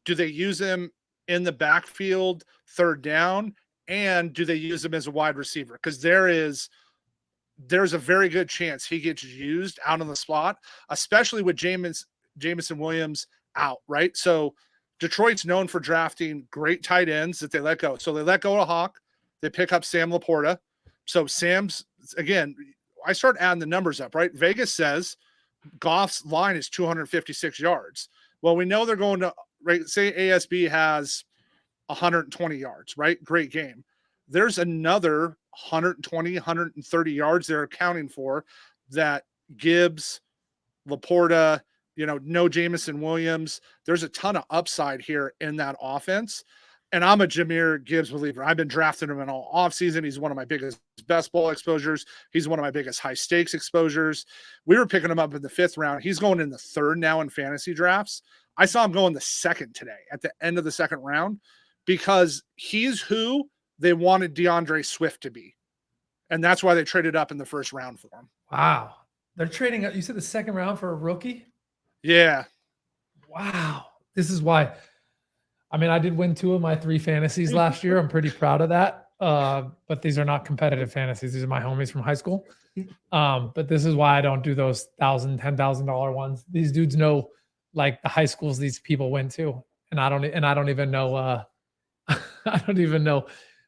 Speaker 3: do they use him in the backfield, third down, and do they use him as a wide receiver? Because there's a very good chance he gets used out on the spot, especially with Jameson Williams out, right? So Detroit's known for drafting great tight ends that they let go. So they let go of Hawk. They pick up Sam Laporta. So Sam's, again, I start adding the numbers up, right? Vegas says Goff's line is 256 yards. Well, we know they're going to, right? Say ASB has 120 yards, right? Great game. There's another 120, 130 yards they're accounting for that Gibbs, Laporta, no Jameson Williams. There's a ton of upside here in that offense. And I'm a Jahmyr Gibbs believer. I've been drafting him in all offseason. He's one of my biggest best ball exposures. He's one of my biggest high stakes exposures. We were picking him up in the 5th round. He's going in the 3rd now in fantasy drafts. I saw him going the 2nd today at the end of the 2nd round because he's who they wanted DeAndre Swift to be. And that's why they traded up in the 1st round for him.
Speaker 2: Wow. They're trading up. You said the 2nd round for a rookie?
Speaker 3: Yeah.
Speaker 2: Wow. This is why. I mean, I did win 2 of my 3 fantasies last year. I'm pretty proud of that. But these are not competitive fantasies. These are my homies from high school. But this is why I don't do those $1,000, $10,000 ones. These dudes know like the high schools these people went to, and I don't even know. I don't even know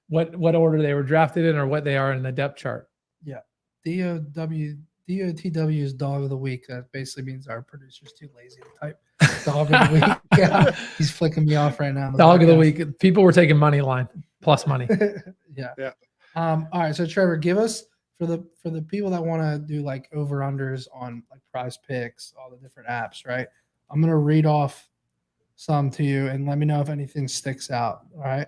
Speaker 2: what order they were drafted in or what they are in the depth chart.
Speaker 1: Yeah, DOTW is dog of the week. That basically means our producer's too lazy to type dog of the week. Yeah, he's flicking me off right now. in
Speaker 2: Dog of the
Speaker 1: podcast.
Speaker 2: week. People were taking money line plus money.
Speaker 1: Yeah.
Speaker 3: Yeah.
Speaker 1: All right. So Trevor, give us for the people that want to do like over unders on like Prize Picks, all the different apps, right? I'm gonna read off some to you and let me know if anything sticks out. All right.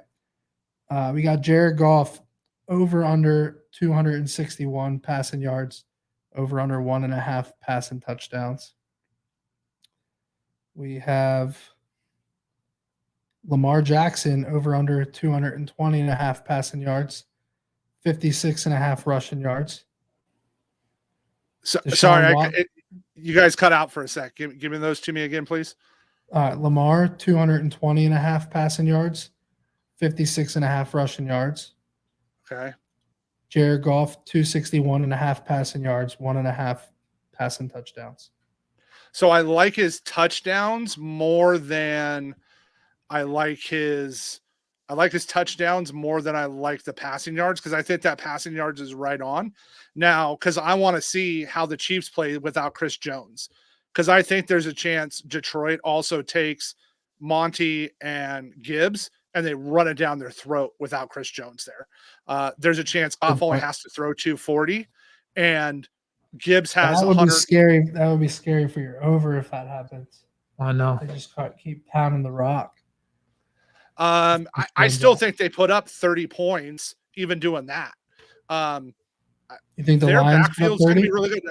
Speaker 1: We got Jared Goff over under 261 passing yards, over under 1.5 passing touchdowns. We have Lamar Jackson over under 220.5 passing yards, 56.5 rushing yards.
Speaker 3: Sorry, you guys cut out for a sec. Give me those to me again, please.
Speaker 1: Lamar 220.5 passing yards, 56.5 rushing yards.
Speaker 3: Okay.
Speaker 1: Jared Goff 261.5 passing yards, 1.5 passing touchdowns.
Speaker 3: So I like his touchdowns more than I like his touchdowns more than I like the passing yards, because I think that passing yards is right on. Now, because I want to see how the Chiefs play without Chris Jones, because I think there's a chance Detroit also takes Monty and Gibbs and they run it down their throat without Chris Jones there. There's a chance Goff only has to throw 240 and Gibbs has
Speaker 1: that would
Speaker 3: 100.
Speaker 1: be scary. That would be scary for your over if that happens.
Speaker 2: I know.
Speaker 1: They just keep pounding the rock.
Speaker 3: I still think they put up 30 points even doing that.
Speaker 1: You think
Speaker 3: their
Speaker 1: Lions
Speaker 3: backfield's going to be really good.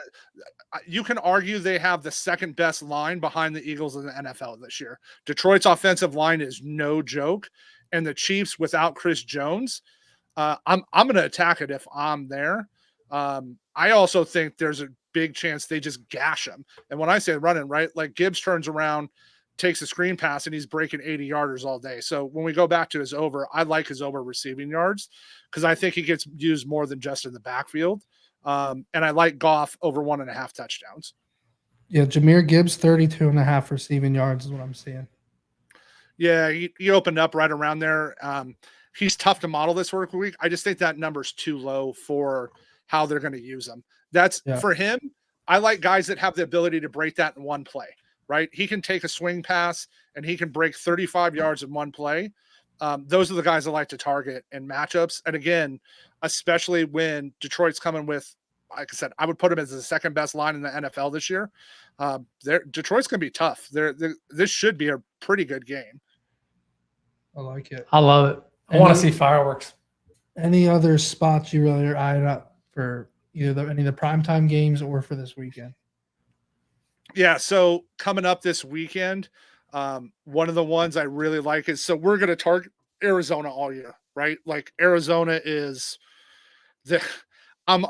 Speaker 3: You can argue they have the second best line behind the Eagles in the NFL this year. Detroit's offensive line is no joke, and the Chiefs without Chris Jones, I'm going to attack it if I'm there. I also think there's a big chance they just gash him. And when I say running, right, like Gibbs turns around, takes a screen pass, and he's breaking 80-yarders all day. So when we go back to his over, I like his over receiving yards because I think he gets used more than just in the backfield. And I like Goff over 1.5 touchdowns.
Speaker 1: Yeah, Jahmyr Gibbs 32.5 receiving yards is what I'm seeing.
Speaker 3: Yeah, he opened up right around there. He's tough to model this work week. I just think that number's too low for how they're going to use him. For him. I like guys that have the ability to break that in one play, right? He can take a swing pass and he can break 35 yards in one play. Those are the guys I like to target in matchups. And again, especially when Detroit's coming with, like I said, I would put him as the second best line in the NFL this year. Detroit's going to be tough. This should be a pretty good game.
Speaker 1: I like it.
Speaker 2: I love it. I want to see fireworks.
Speaker 1: Any other spots you really are eyeing up for either any of the primetime games or for this weekend?
Speaker 3: Yeah, so coming up this weekend, one of the ones I really like is, so we're going to target Arizona all year, right? Like Arizona is I'm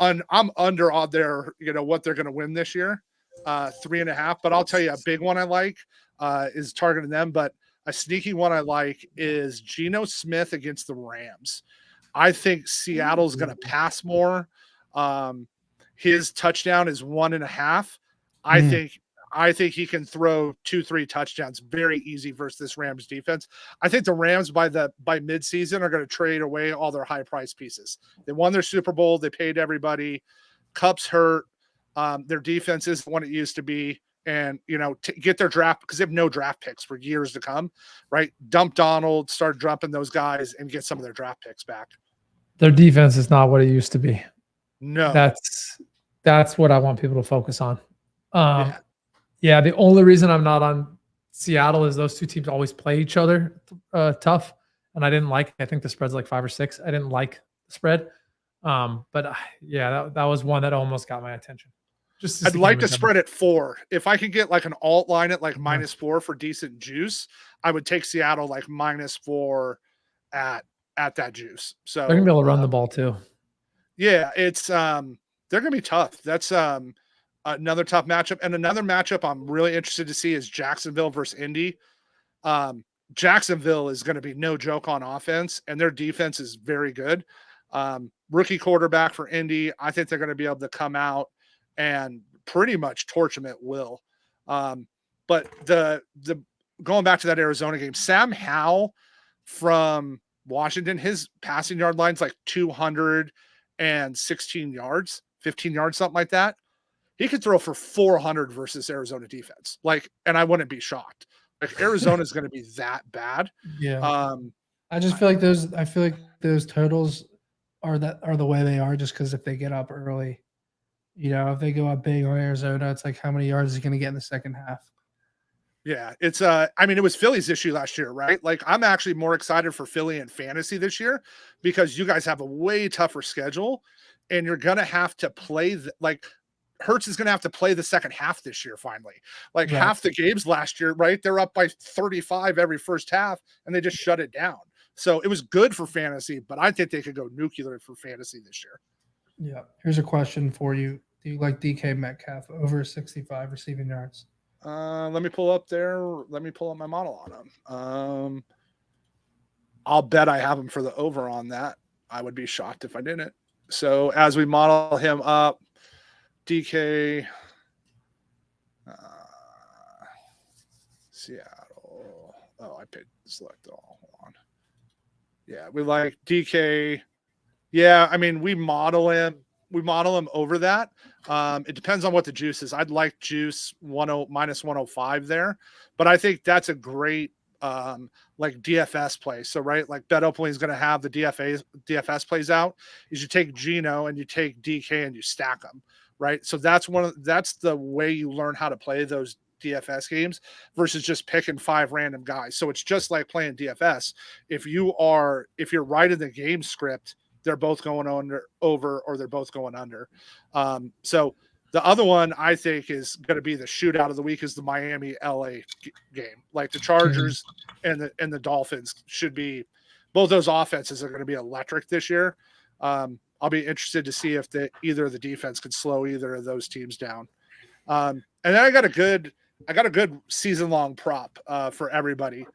Speaker 3: under on their, what they're going to win this year, 3.5. But I'll tell you a big one I like is targeting them. But a sneaky one I like is Geno Smith against the Rams. I think Seattle's going to pass more. His touchdown is 1.5. I think he can throw 2-3 touchdowns very easy versus this Rams defense. I think the Rams by midseason are going to trade away all their high price pieces. They won their Super Bowl. They paid everybody. Cup's hurt. Their defense isn't what it used to be. And, get their draft, because they have no draft picks for years to come, right? Dump Donald, start dumping those guys and get some of their draft picks back.
Speaker 2: Their defense is not what it used to be.
Speaker 3: No.
Speaker 2: That's what I want people to focus on. Yeah, the only reason I'm not on Seattle is those two teams always play each other tough, and I think the spread's like 5 or 6. I didn't like the spread, but yeah, that was one that almost got my attention.
Speaker 3: I'd like to spread at 4. If I could get like an alt line at like -4 for decent juice, I would take Seattle like -4 at that juice. So
Speaker 2: they're gonna be able to run the ball too.
Speaker 3: Yeah, it's they're gonna be tough. That's another tough matchup. And another matchup I'm really interested to see is Jacksonville versus Indy. Jacksonville is going to be no joke on offense, and their defense is very good. Rookie quarterback for Indy. I think they're going to be able to come out and pretty much torch them at will. But the going back to that Arizona game, Sam Howell from Washington, his passing yard line's like 216 yards, 15 yards, something like that. he could throw for 400 versus Arizona defense. Like, and I wouldn't be shocked. Like Arizona is going to be that bad.
Speaker 1: Yeah. I just feel like those totals are the way they are just because if they get up early, if they go up big on Arizona, it's like how many yards is he going to get in the second half?
Speaker 3: Yeah, it's I mean, it was Philly's issue last year, right? Like I'm actually more excited for Philly and fantasy this year because you guys have a way tougher schedule and you're gonna have to play like Hurts is gonna have to play the second half this year finally. Like
Speaker 1: Right.
Speaker 3: half the games last year, right? They're up by 35 every first half and they just shut it down. So it was good for fantasy, but I think they could go nuclear for fantasy this year.
Speaker 1: Yeah. Here's a question for you. Do you like DK Metcalf over 65 receiving yards?
Speaker 3: Let me pull up my model on him. I'll bet I have him for the over on that. I would be shocked if I didn't. So as we model him up, DK, Seattle. Oh, I picked select all. Hold on. Yeah, we like DK. Yeah, I mean, we model him over that. It depends on what the juice is. I'd like juice minus 105 there, but I think that's a great like DFS play. So right, like Bet Openly is going to have the DFS plays out. Is you take Geno and you take DK and you stack them, right? So that's the way you learn how to play those DFS games versus just picking 5 random guys. So it's just like playing DFS. If you're writing the game script, they're both going over or they're both going under. So the other one I think is going to be the shootout of the week is the Miami LA game. Like the Chargers and the Dolphins should be, both those offenses are going to be electric this year. I'll be interested to see if either of the defense could slow either of those teams down. And then I got a good season long prop for everybody.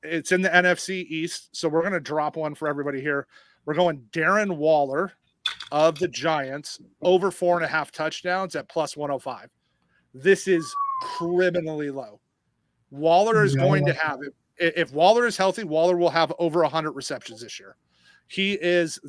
Speaker 3: It's in the NFC East, so we're going to drop one for everybody here. We're going Darren Waller of the Giants over 4.5 touchdowns at plus 105. This is criminally low. Waller is going to have it. If Waller is healthy, Waller will have over 100 receptions this year. He is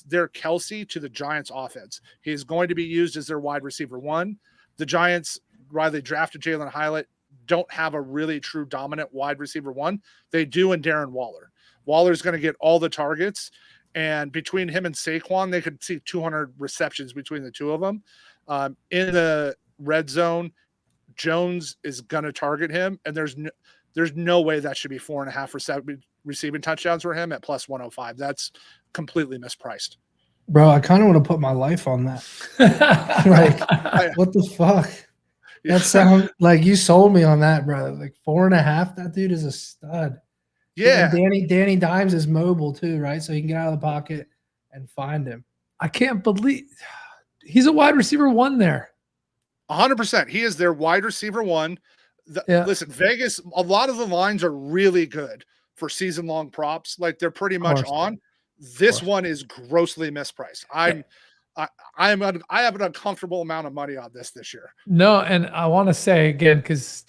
Speaker 3: their Kelsey to the Giants offense. He is going to be used as their wide receiver 1. The Giants, while they drafted Jalen Hyatt, don't have a really true dominant wide receiver 1. They do in Darren Waller. Waller's going to get all the targets, and between him and Saquon, they could see 200 receptions between the two of them. In the red zone, Jones is going to target him, and there's no way that should be 4.5 receiving touchdowns for him at plus 105. That's completely mispriced.
Speaker 1: Bro, I kind of want to put my life on that. Like, what the fuck? That sounds like you sold me on that, bro. Like 4.5. That dude is a stud.
Speaker 3: Yeah.
Speaker 1: And Danny Dimes is mobile too, right? So he can get out of the pocket and find him.
Speaker 2: I can't believe he's a wide receiver 1 there.
Speaker 3: 100%. He is their wide receiver 1. Listen, Vegas, a lot of the lines are really good for season long props. Like they're pretty much on. This one is grossly mispriced. I have an uncomfortable amount of money on this year.
Speaker 2: No, and I want to say again, because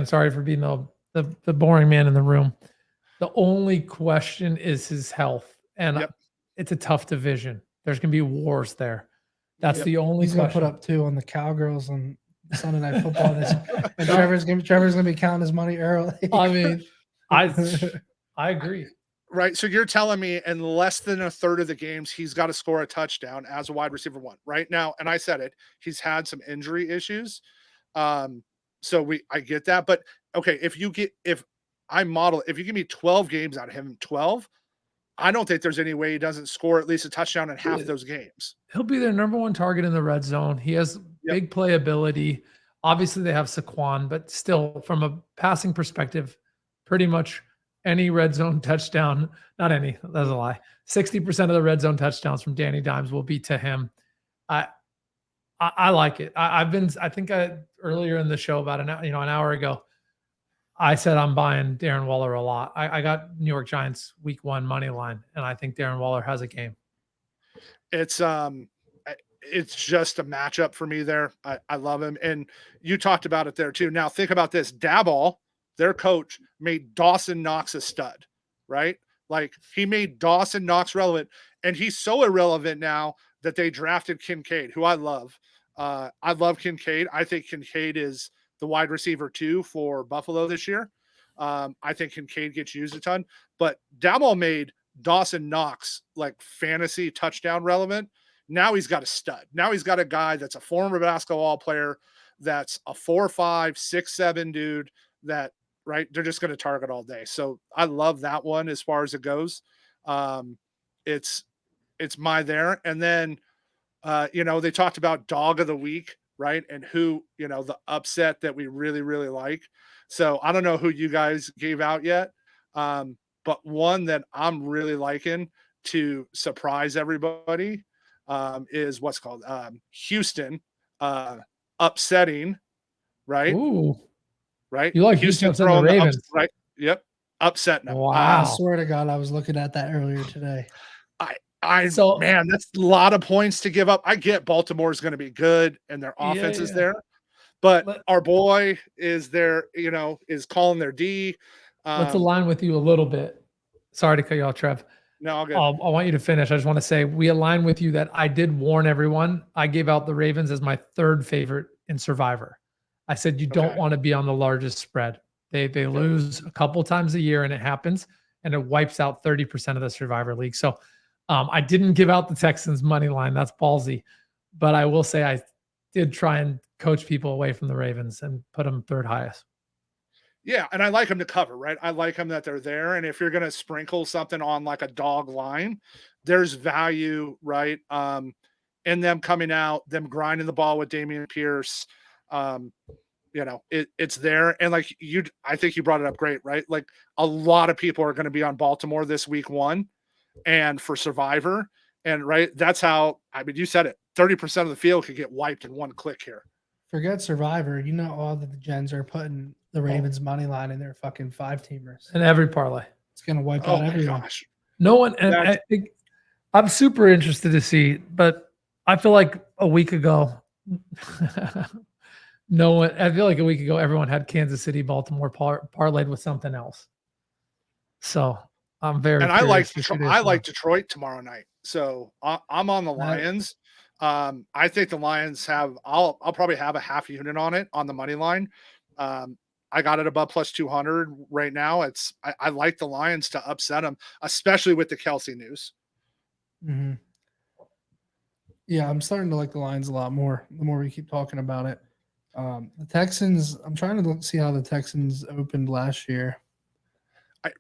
Speaker 2: sorry for being the boring man in the room. The only question is his health, and it's a tough division. There's going to be wars there. That's the only.
Speaker 1: He's going to put up 2 on the Cowgirls on Sunday Night Football. And Trevor's going to be counting his money early.
Speaker 2: I mean, I agree.
Speaker 3: Right. So you're telling me in less than a third of the games, he's got to score a touchdown as a wide receiver 1 right now. And I said it, he's had some injury issues. So I get that. But okay, if you give me 12 games out of him, 12, I don't think there's any way he doesn't score at least a touchdown in half those games.
Speaker 2: He'll be their number 1 target in the red zone. He has big playability. Obviously they have Saquon, but still from a passing perspective, pretty much any red zone touchdown, not any, that's a lie. 60% of the red zone touchdowns from Danny Dimes will be to him. I like it. Earlier in the show about an hour ago, I said I'm buying Darren Waller a lot. I got New York Giants week 1 money line, and I think Darren Waller has a game.
Speaker 3: It's just a matchup for me there. I love him. And you talked about it there too. Now think about this. Daboll, their coach, made Dawson Knox a stud, right? Like he made Dawson Knox relevant, and he's so irrelevant now that they drafted Kincaid, who I love. I love Kincaid. I think Kincaid is the wide receiver 2 for Buffalo this year. I think Kincaid gets used a ton, but Dowell made Dawson Knox like fantasy touchdown relevant. Now he's got a stud. Now he's got a guy that's a former basketball player, that's a 4'5", 6'7" dude that, right, they're just going to target all day. So I love that one as far as it goes. It's my there. And then they talked about dog of the week, right? And who, the upset that we really, really like. So I don't know who you guys gave out yet. But one that I'm really liking to surprise everybody is what's called Houston upsetting, right?
Speaker 2: Ooh,
Speaker 3: Right.
Speaker 2: you like
Speaker 3: Houston
Speaker 2: upsetting the
Speaker 3: throwing
Speaker 2: Ravens?
Speaker 3: right. Yep. Upsetting them.
Speaker 1: I
Speaker 2: Wow.
Speaker 1: swear to God, I was looking at that earlier today.
Speaker 3: Man, that's a lot of points to give up. I get Baltimore is going to be good and their offense is there, but our boy is there, is calling their D.
Speaker 2: Let's align with you a little bit. Sorry to cut you off, Trev.
Speaker 3: No, all good.
Speaker 2: I want you to finish. I just want to say we align with you that I did warn everyone. I gave out the Ravens as my third favorite in Survivor. I said you don't want to be on the largest spread. They lose a couple times a year and it happens, and it wipes out 30% of the Survivor League. So I didn't give out the Texans money line. That's ballsy. But I will say I did try and coach people away from the Ravens and put them third highest.
Speaker 3: Yeah, and I like them to cover, right? I like them that they're there. And if you're going to sprinkle something on like a dog line, there's value, right? In them coming out, them grinding the ball with Dameon Pierce. It's there. And like I think you brought it up great, right? Like a lot of people are going to be on Baltimore this week 1 and for Survivor. And right, that's how, you said it, 30% of the field could get wiped in one click here.
Speaker 1: Forget Survivor. All the gens are putting the Ravens money line in their fucking 5-teamers.
Speaker 2: And every parlay.
Speaker 1: It's going to wipe out everyone.
Speaker 3: Gosh.
Speaker 2: No one, and I think I'm super interested to see, but I feel like a week ago, everyone had Kansas City, Baltimore parlayed with something else. So I'm very,
Speaker 3: and I like Detroit tomorrow night. So I'm on the Lions. I think the Lions I'll probably have a half unit on it on the money line. I got it above plus 200 right now. I like the Lions to upset them, especially with the Kelsey news.
Speaker 1: Mm-hmm. Yeah, I'm starting to like the Lions a lot more the more we keep talking about it. The Texans, I'm trying to see how the Texans opened last year.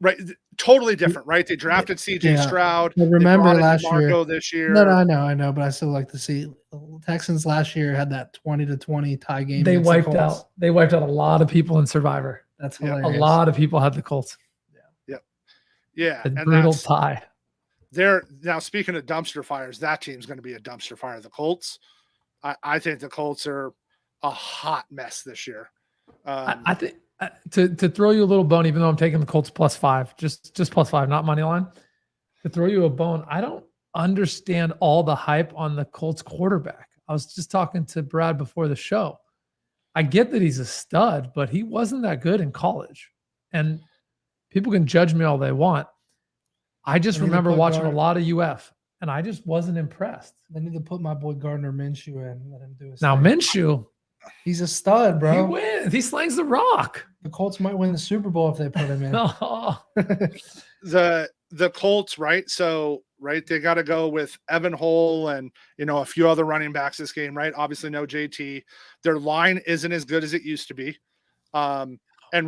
Speaker 3: Right, totally different, right? They drafted CJ Stroud.
Speaker 1: But remember last
Speaker 3: year this year.
Speaker 1: No, I know, but I still like to see the Texans last year had that 20-20 tie game.
Speaker 2: They wiped out a lot of people in Survivor.
Speaker 1: That's hilarious.
Speaker 2: A lot of people had the Colts.
Speaker 3: Yeah.
Speaker 2: A brutal tie.
Speaker 3: Now speaking of dumpster fires, that team's going to be a dumpster fire. The Colts, I think the Colts are a hot mess this year.
Speaker 2: I think. To throw you a little bone, even though I'm taking the Colts +5, just +5, not money line. To throw you a bone, I don't understand all the hype on the Colts quarterback. I was just talking to Brad before the show. I get that he's a stud, but he wasn't that good in college. And people can judge me all they want. I just remember watching a lot of UF, and I just wasn't impressed.
Speaker 1: They need to put my boy Gardner Minshew in and let him do his
Speaker 2: thing. Minshew,
Speaker 1: he's a stud, bro.
Speaker 2: He wins. He slings the rock.
Speaker 1: The Colts might win the Super Bowl if they put him in.
Speaker 3: The Colts, right? So, right, they got to go with Evan Hull and a few other running backs this game, right? Obviously, no JT. Their line isn't as good as it used to be. And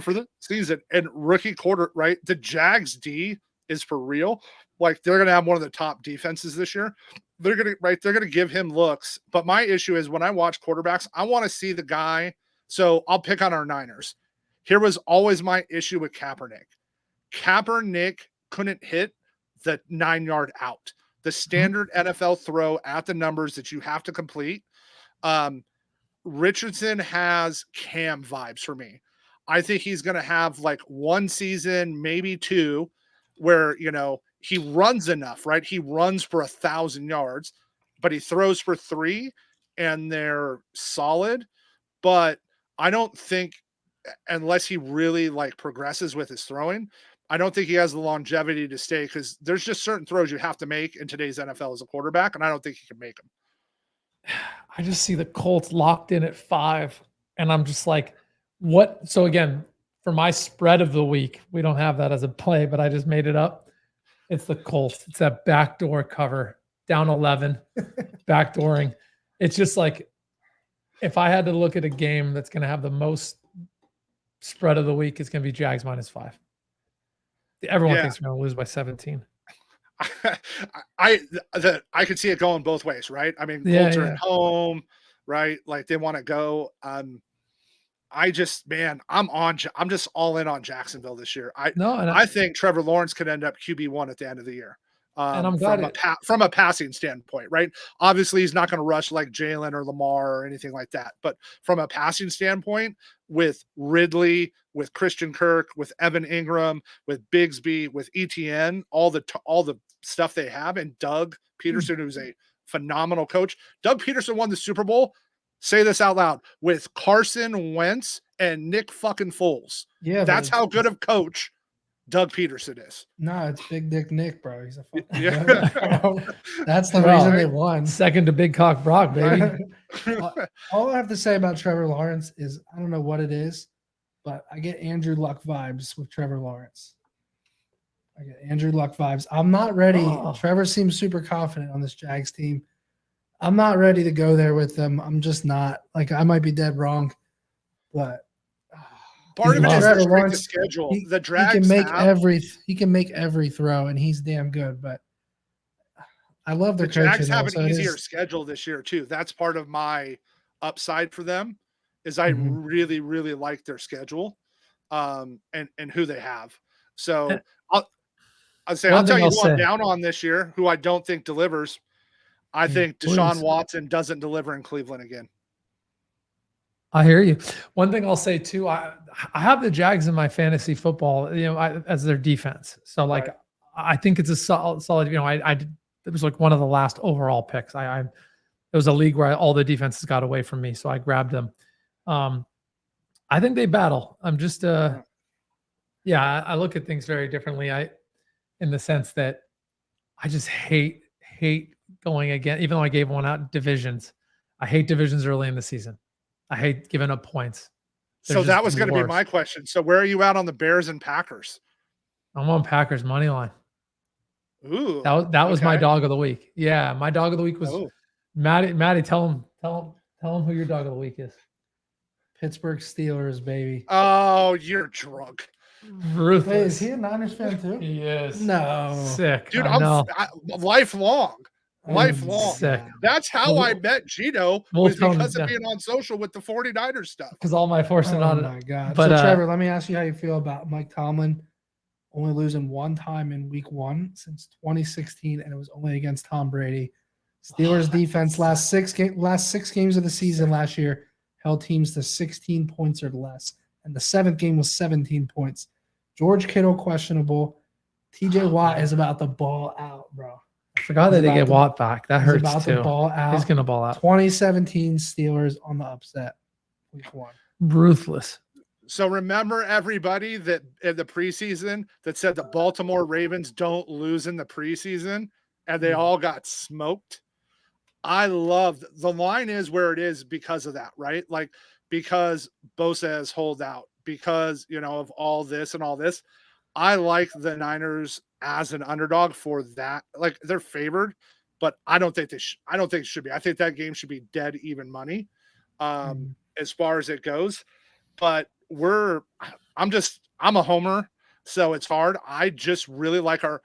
Speaker 3: for the season and rookie quarter, right? The Jags D is for real. Like they're gonna have one of the top defenses this year. They're gonna give him looks. But my issue is when I watch quarterbacks, I want to see the guy. So I'll pick on our Niners. Here was always my issue with Kaepernick. Kaepernick couldn't hit the 9-yard out, the standard NFL throw at the numbers that you have to complete. Richardson has Cam vibes for me. I think he's going to have like one season, maybe two, where, he runs enough, right? He runs for 1,000 yards, but he throws for 3 and they're solid. But I don't think, unless he really like progresses with his throwing, I don't think he has the longevity to stay because there's just certain throws you have to make in today's NFL as a quarterback, and I don't think he can make them.
Speaker 2: I just see the Colts locked in at 5, and I'm just like, what? So again, for my spread of the week, we don't have that as a play, but I just made it up. It's the Colts. It's that backdoor cover, down 11, backdooring. It's just like, if I had to look at a game that's going to have the most spread of the week, it's going to be Jags -5. Everyone
Speaker 3: Yeah.
Speaker 2: thinks we're going to lose by 17.
Speaker 3: I could see it going both ways, right? I mean,
Speaker 2: Yeah,
Speaker 3: Colts are
Speaker 2: yeah.
Speaker 3: at home, right? Like they want to go. I'm just all in on Jacksonville this year.
Speaker 2: No, and
Speaker 3: I think Trevor Lawrence could end up QB1 at the end of the year.
Speaker 2: And I'm glad
Speaker 3: From a passing standpoint, right? Obviously, he's not going to rush like Jalen or Lamar or anything like that. But from a passing standpoint, with Ridley, with Christian Kirk, with Evan Ingram, with Bigsby, with ETN, all the stuff they have, and Doug Peterson, who's a phenomenal coach. Doug Peterson won the Super Bowl. Say this out loud, with Carson Wentz and Nick fucking Foles.
Speaker 1: Yeah,
Speaker 3: that's how good of coach Doug Peterson is.
Speaker 1: No, it's Big Dick Nick, bro. He's a fucking
Speaker 3: Yeah.
Speaker 1: goat, bro. That's the
Speaker 2: Bro,
Speaker 1: reason they won.
Speaker 2: Second to Big Cock Brock, baby.
Speaker 1: All I have to say about Trevor Lawrence is I don't know what it is, but I get Andrew Luck vibes with Trevor Lawrence. I get Andrew Luck vibes. I'm not ready.
Speaker 2: Oh.
Speaker 1: Trevor seems super confident on this Jags team. I'm not ready to go there with them. I'm just not. Like, I might be dead wrong, but
Speaker 3: part of it is
Speaker 1: Trevor
Speaker 3: the strength of
Speaker 1: Lawrence,
Speaker 3: schedule.
Speaker 1: he
Speaker 3: The Drags
Speaker 1: can make every throw, and he's damn good. But I love their
Speaker 3: the Jags
Speaker 1: coaching.
Speaker 3: have
Speaker 1: though,
Speaker 3: an
Speaker 1: so
Speaker 3: easier schedule this year too. That's part of my upside for them. Is I
Speaker 1: Mhm.
Speaker 3: really, really like their schedule, and who they have. So I'll tell you who I'm down on this year, who I don't think delivers. I think Deshaun Watson doesn't deliver in Cleveland again.
Speaker 2: I hear you. One thing I'll say too, I have the Jags in my fantasy football, as their defense. So like,
Speaker 1: Right.
Speaker 2: I think it's a solid. It was like one of the last overall picks. It was a league where all the defenses got away from me, so I grabbed them. I think they battle. I'm just, I look at things very differently. In the sense that I just hate going again, even though I gave one out, divisions. I hate divisions early in the season. I hate giving up points.
Speaker 3: So that was going to be my question. So where are you at on the Bears and Packers?
Speaker 2: I'm on Packers money line.
Speaker 3: Ooh,
Speaker 2: that was my dog of the week. Yeah, my dog of the week was Maddie. Maddie, tell him who your dog of the week is.
Speaker 1: Pittsburgh Steelers, baby.
Speaker 3: Oh, you're drunk.
Speaker 2: Ruthless.
Speaker 1: Wait, is he a Niners fan too?
Speaker 2: He is.
Speaker 1: No.
Speaker 2: Sick.
Speaker 3: Dude, I'm lifelong.
Speaker 2: Sick.
Speaker 3: That's how I met Gino, was because of being on social with the 49ers stuff.
Speaker 2: Because all my forcing on it.
Speaker 1: Oh my God.
Speaker 2: But,
Speaker 1: so Trevor, let me ask you how you feel about Mike Tomlin only losing one time in week 1 since 2016, and it was only against Tom Brady. Steelers defense last six games of the season last year held teams to 16 points or less, and the 7th game was 17 points. George Kittle questionable. TJ Watt is about to ball out, bro.
Speaker 2: I forgot that they get Watt back. That hurts
Speaker 1: about
Speaker 2: too.
Speaker 1: To ball out.
Speaker 2: He's gonna ball out.
Speaker 1: 2017 Steelers on the upset, week 1.
Speaker 2: Ruthless.
Speaker 3: So remember everybody that in the preseason that said the Baltimore Ravens don't lose in the preseason, and they all got smoked. I love the line is where it is because of that, right? Like because Bosa has holed out, because of all this and all this. I like the Niners as an underdog for that. Like they're favored, but I don't think it should be. I think that game should be dead even money, as far as it goes. But I'm a homer, so it's hard. I just really like our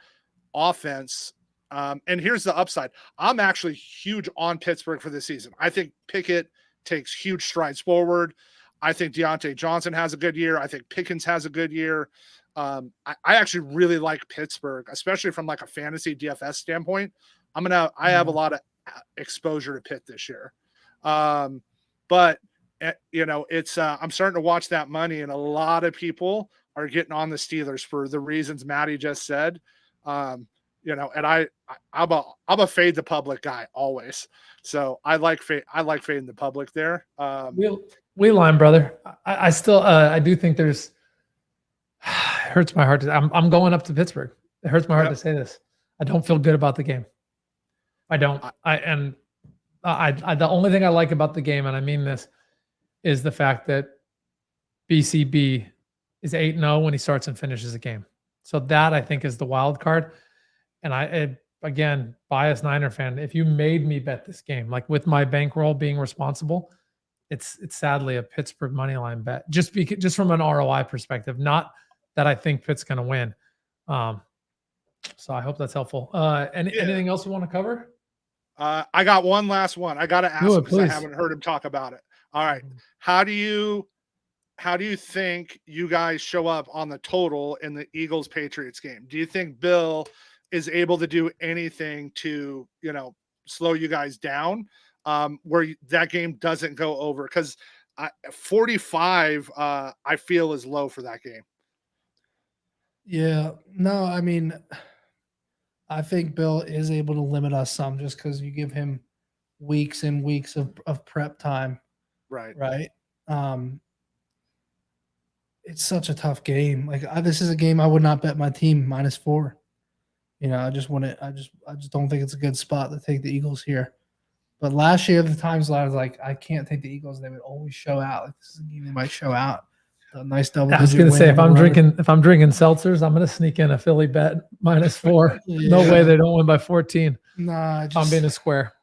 Speaker 3: offense. And here's the upside. I'm actually huge on Pittsburgh for this season. I think Pickett takes huge strides forward. I think Deontay Johnson has a good year. I think Pickens has a good year. I actually really like Pittsburgh, especially from like a fantasy DFS standpoint. I have a lot of exposure to Pitt this year. But it's I'm starting to watch that money, and a lot of people are getting on the Steelers for the reasons Maddie just said. And I'm a fade the public guy always. So I like fading the public there.
Speaker 2: We line, brother. I still I do think there's It hurts my heart. I'm going up to Pittsburgh. It hurts my heart to say this. I don't feel good about the game. I don't. The only thing I like about the game, and I mean this, is the fact that BCB is 8-0 when he starts and finishes a game. So that I think is the wild card. And again, biased Niner fan, if you made me bet this game, like with my bankroll being responsible, it's sadly a Pittsburgh money line bet. Just from an ROI perspective, not that I think Pitt's going to win. So I hope that's helpful. Anything else we want to cover?
Speaker 3: I got one last one. I got to ask because I haven't heard him talk about it. All right. How do you think you guys show up on the total in the Eagles Patriots game? Do you think Bill is able to do anything to, slow you guys down where that game doesn't go over? Because 45, I feel is low for that game.
Speaker 1: Yeah, no, I mean, I think Bill is able to limit us some just because you give him weeks and weeks of prep time.
Speaker 3: Right.
Speaker 1: It's such a tough game. Like this is a game I would not bet my team -4. I just don't think it's a good spot to take the Eagles here. But last year, the times I was like, I can't take the Eagles. They would always show out. Like this is a game they might show out. A nice double.
Speaker 2: I was going to say if I'm drinking seltzers, I'm going to sneak in a Philly bet -4. Yeah. No way they don't win by 14.
Speaker 1: Nah,
Speaker 2: I'm being a square.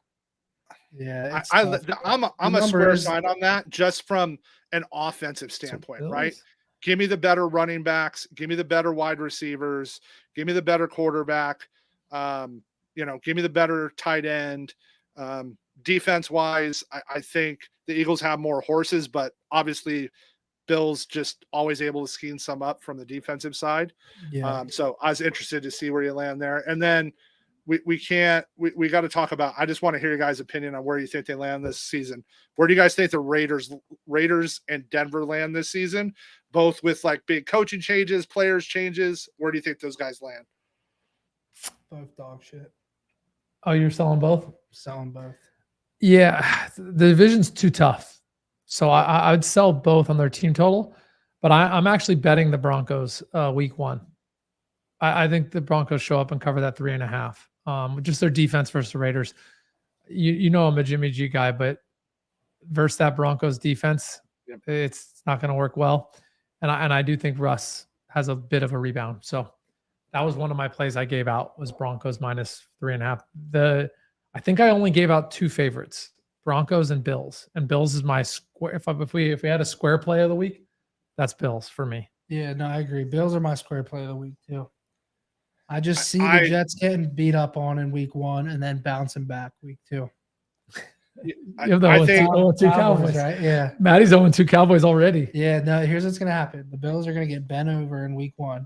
Speaker 1: Yeah,
Speaker 3: I'm a square side on that just from an offensive standpoint, right? Give me the better running backs, give me the better wide receivers, give me the better quarterback, give me the better tight end. Defense wise, I think the Eagles have more horses, but obviously Bill's just always able to scheme some up from the defensive side.
Speaker 1: Yeah.
Speaker 3: So I was interested to see where you land there. And then we got to talk about, I just want to hear your guys' opinion on where you think they land this season. Where do you guys think the Raiders and Denver land this season? Both with like big coaching changes, players changes. Where do you think those guys land?
Speaker 1: Both dog shit.
Speaker 2: Oh, you're selling both?
Speaker 1: Selling both.
Speaker 2: Yeah. The division's too tough. So I would sell both on their team total, but I'm actually betting the Broncos week 1. I think the Broncos show up and cover that 3.5. Just their defense versus the Raiders. I'm a Jimmy G guy, but versus that Broncos defense, it's not going to work well. And I do think Russ has a bit of a rebound. So that was one of my plays I gave out was Broncos -3.5. I think I only gave out 2 favorites, Broncos and Bills. And Bills is my square. If we had a square play of the week, that's Bills for me.
Speaker 1: Yeah, no, I agree. Bills are my square play of the week too. I just see the Jets getting beat up on in week 1 and then bouncing back week 2.
Speaker 2: I think 2 Cowboys,
Speaker 1: right? Yeah.
Speaker 2: Maddie's 0-2 Cowboys already.
Speaker 1: Yeah, no, here's what's going to happen. The Bills are going to get bent over in week 1.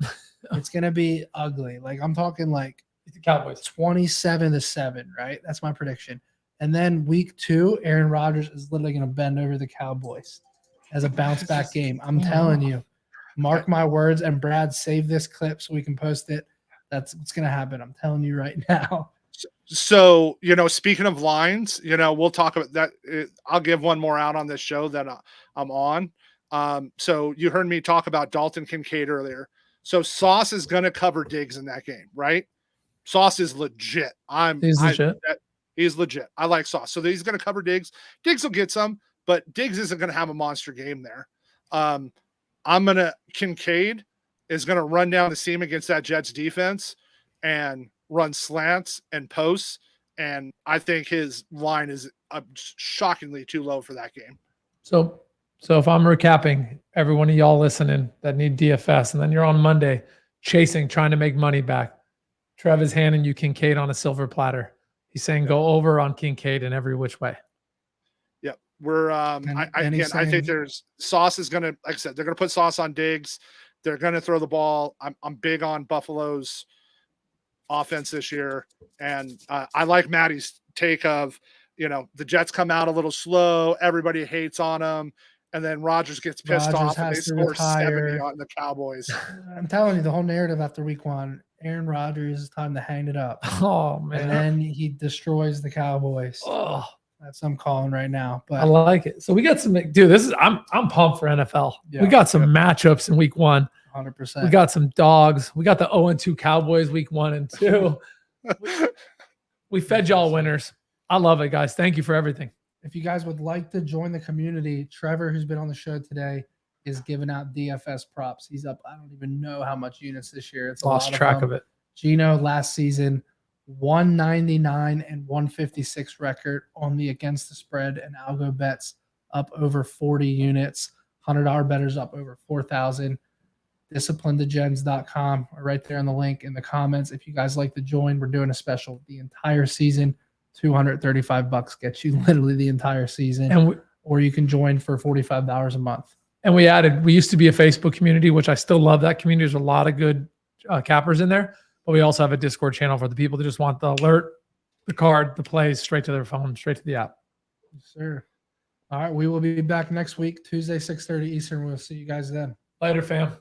Speaker 1: It's going to be ugly. Like I'm talking like
Speaker 2: the Cowboys
Speaker 1: 27-7, right? That's my prediction. And then week 2, Aaron Rodgers is literally going to bend over the Cowboys as a bounce back game. I'm telling you, mark my words. And Brad, save this clip so we can post it. That's what's going to happen. I'm telling you right now.
Speaker 3: So, speaking of lines, we'll talk about that. I'll give one more out on this show that I'm on. So you heard me talk about Dalton Kincaid earlier. So Sauce is going to cover Diggs in that game, right? Sauce is legit. He's legit. I like Sauce. So he's going to cover Diggs. Diggs will get some, but Diggs isn't going to have a monster game there. Kincaid is going to run down the seam against that Jets defense and run slants and posts. And I think his line is shockingly too low for that game.
Speaker 2: So if I'm recapping, every one of y'all listening that need DFS, and then you're on Monday chasing, trying to make money back, Trev is handing you Kincaid on a silver platter. He's saying go over on Kincaid in every which way.
Speaker 3: Yep. We're I think there's Sauce is gonna, like I said, they're gonna put Sauce on Diggs. They're gonna throw the ball. I'm big on Buffalo's offense this year. And I like Maddie's take of, the Jets come out a little slow, everybody hates on them, and then Rodgers gets pissed off and they score 70 on the Cowboys.
Speaker 1: I'm telling you, the whole narrative after week 1, Aaron Rodgers, is time to hang it up.
Speaker 2: Oh man.
Speaker 1: And then he destroys the Cowboys.
Speaker 2: Oh,
Speaker 1: that's what I'm calling right now. But
Speaker 2: I like it. So we got some, dude, I'm pumped for NFL. Yeah, we got some matchups in week 1.
Speaker 1: 100%.
Speaker 2: We got some dogs. We got the 0-2 Cowboys week 1 and 2. We fed y'all winners. I love it, guys. Thank you for everything.
Speaker 1: If you guys would like to join the community, Trevor, who's been on the show today, is giving out DFS props. He's up, I don't even know how much units this year. It's
Speaker 2: Lost track of it.
Speaker 1: Gino last season, 199 and 156 record on the against the spread and algo bets, up over 40 units. $100 bettors up over 4,000. DisciplinedToGens.com, or right there in the link in the comments. If you guys like to join, we're doing a special the entire season. $235 gets you literally the entire season.
Speaker 2: And
Speaker 1: or you can join for $45 a month.
Speaker 2: And we used to be a Facebook community, which I still love that community. There's a lot of good cappers in there, but we also have a Discord channel for the people that just want the alert, the card, the plays straight to their phone, straight to the app.
Speaker 1: Yes, sir. All right. We will be back next week, Tuesday, 6:30 Eastern. We'll see you guys then.
Speaker 2: Later, fam.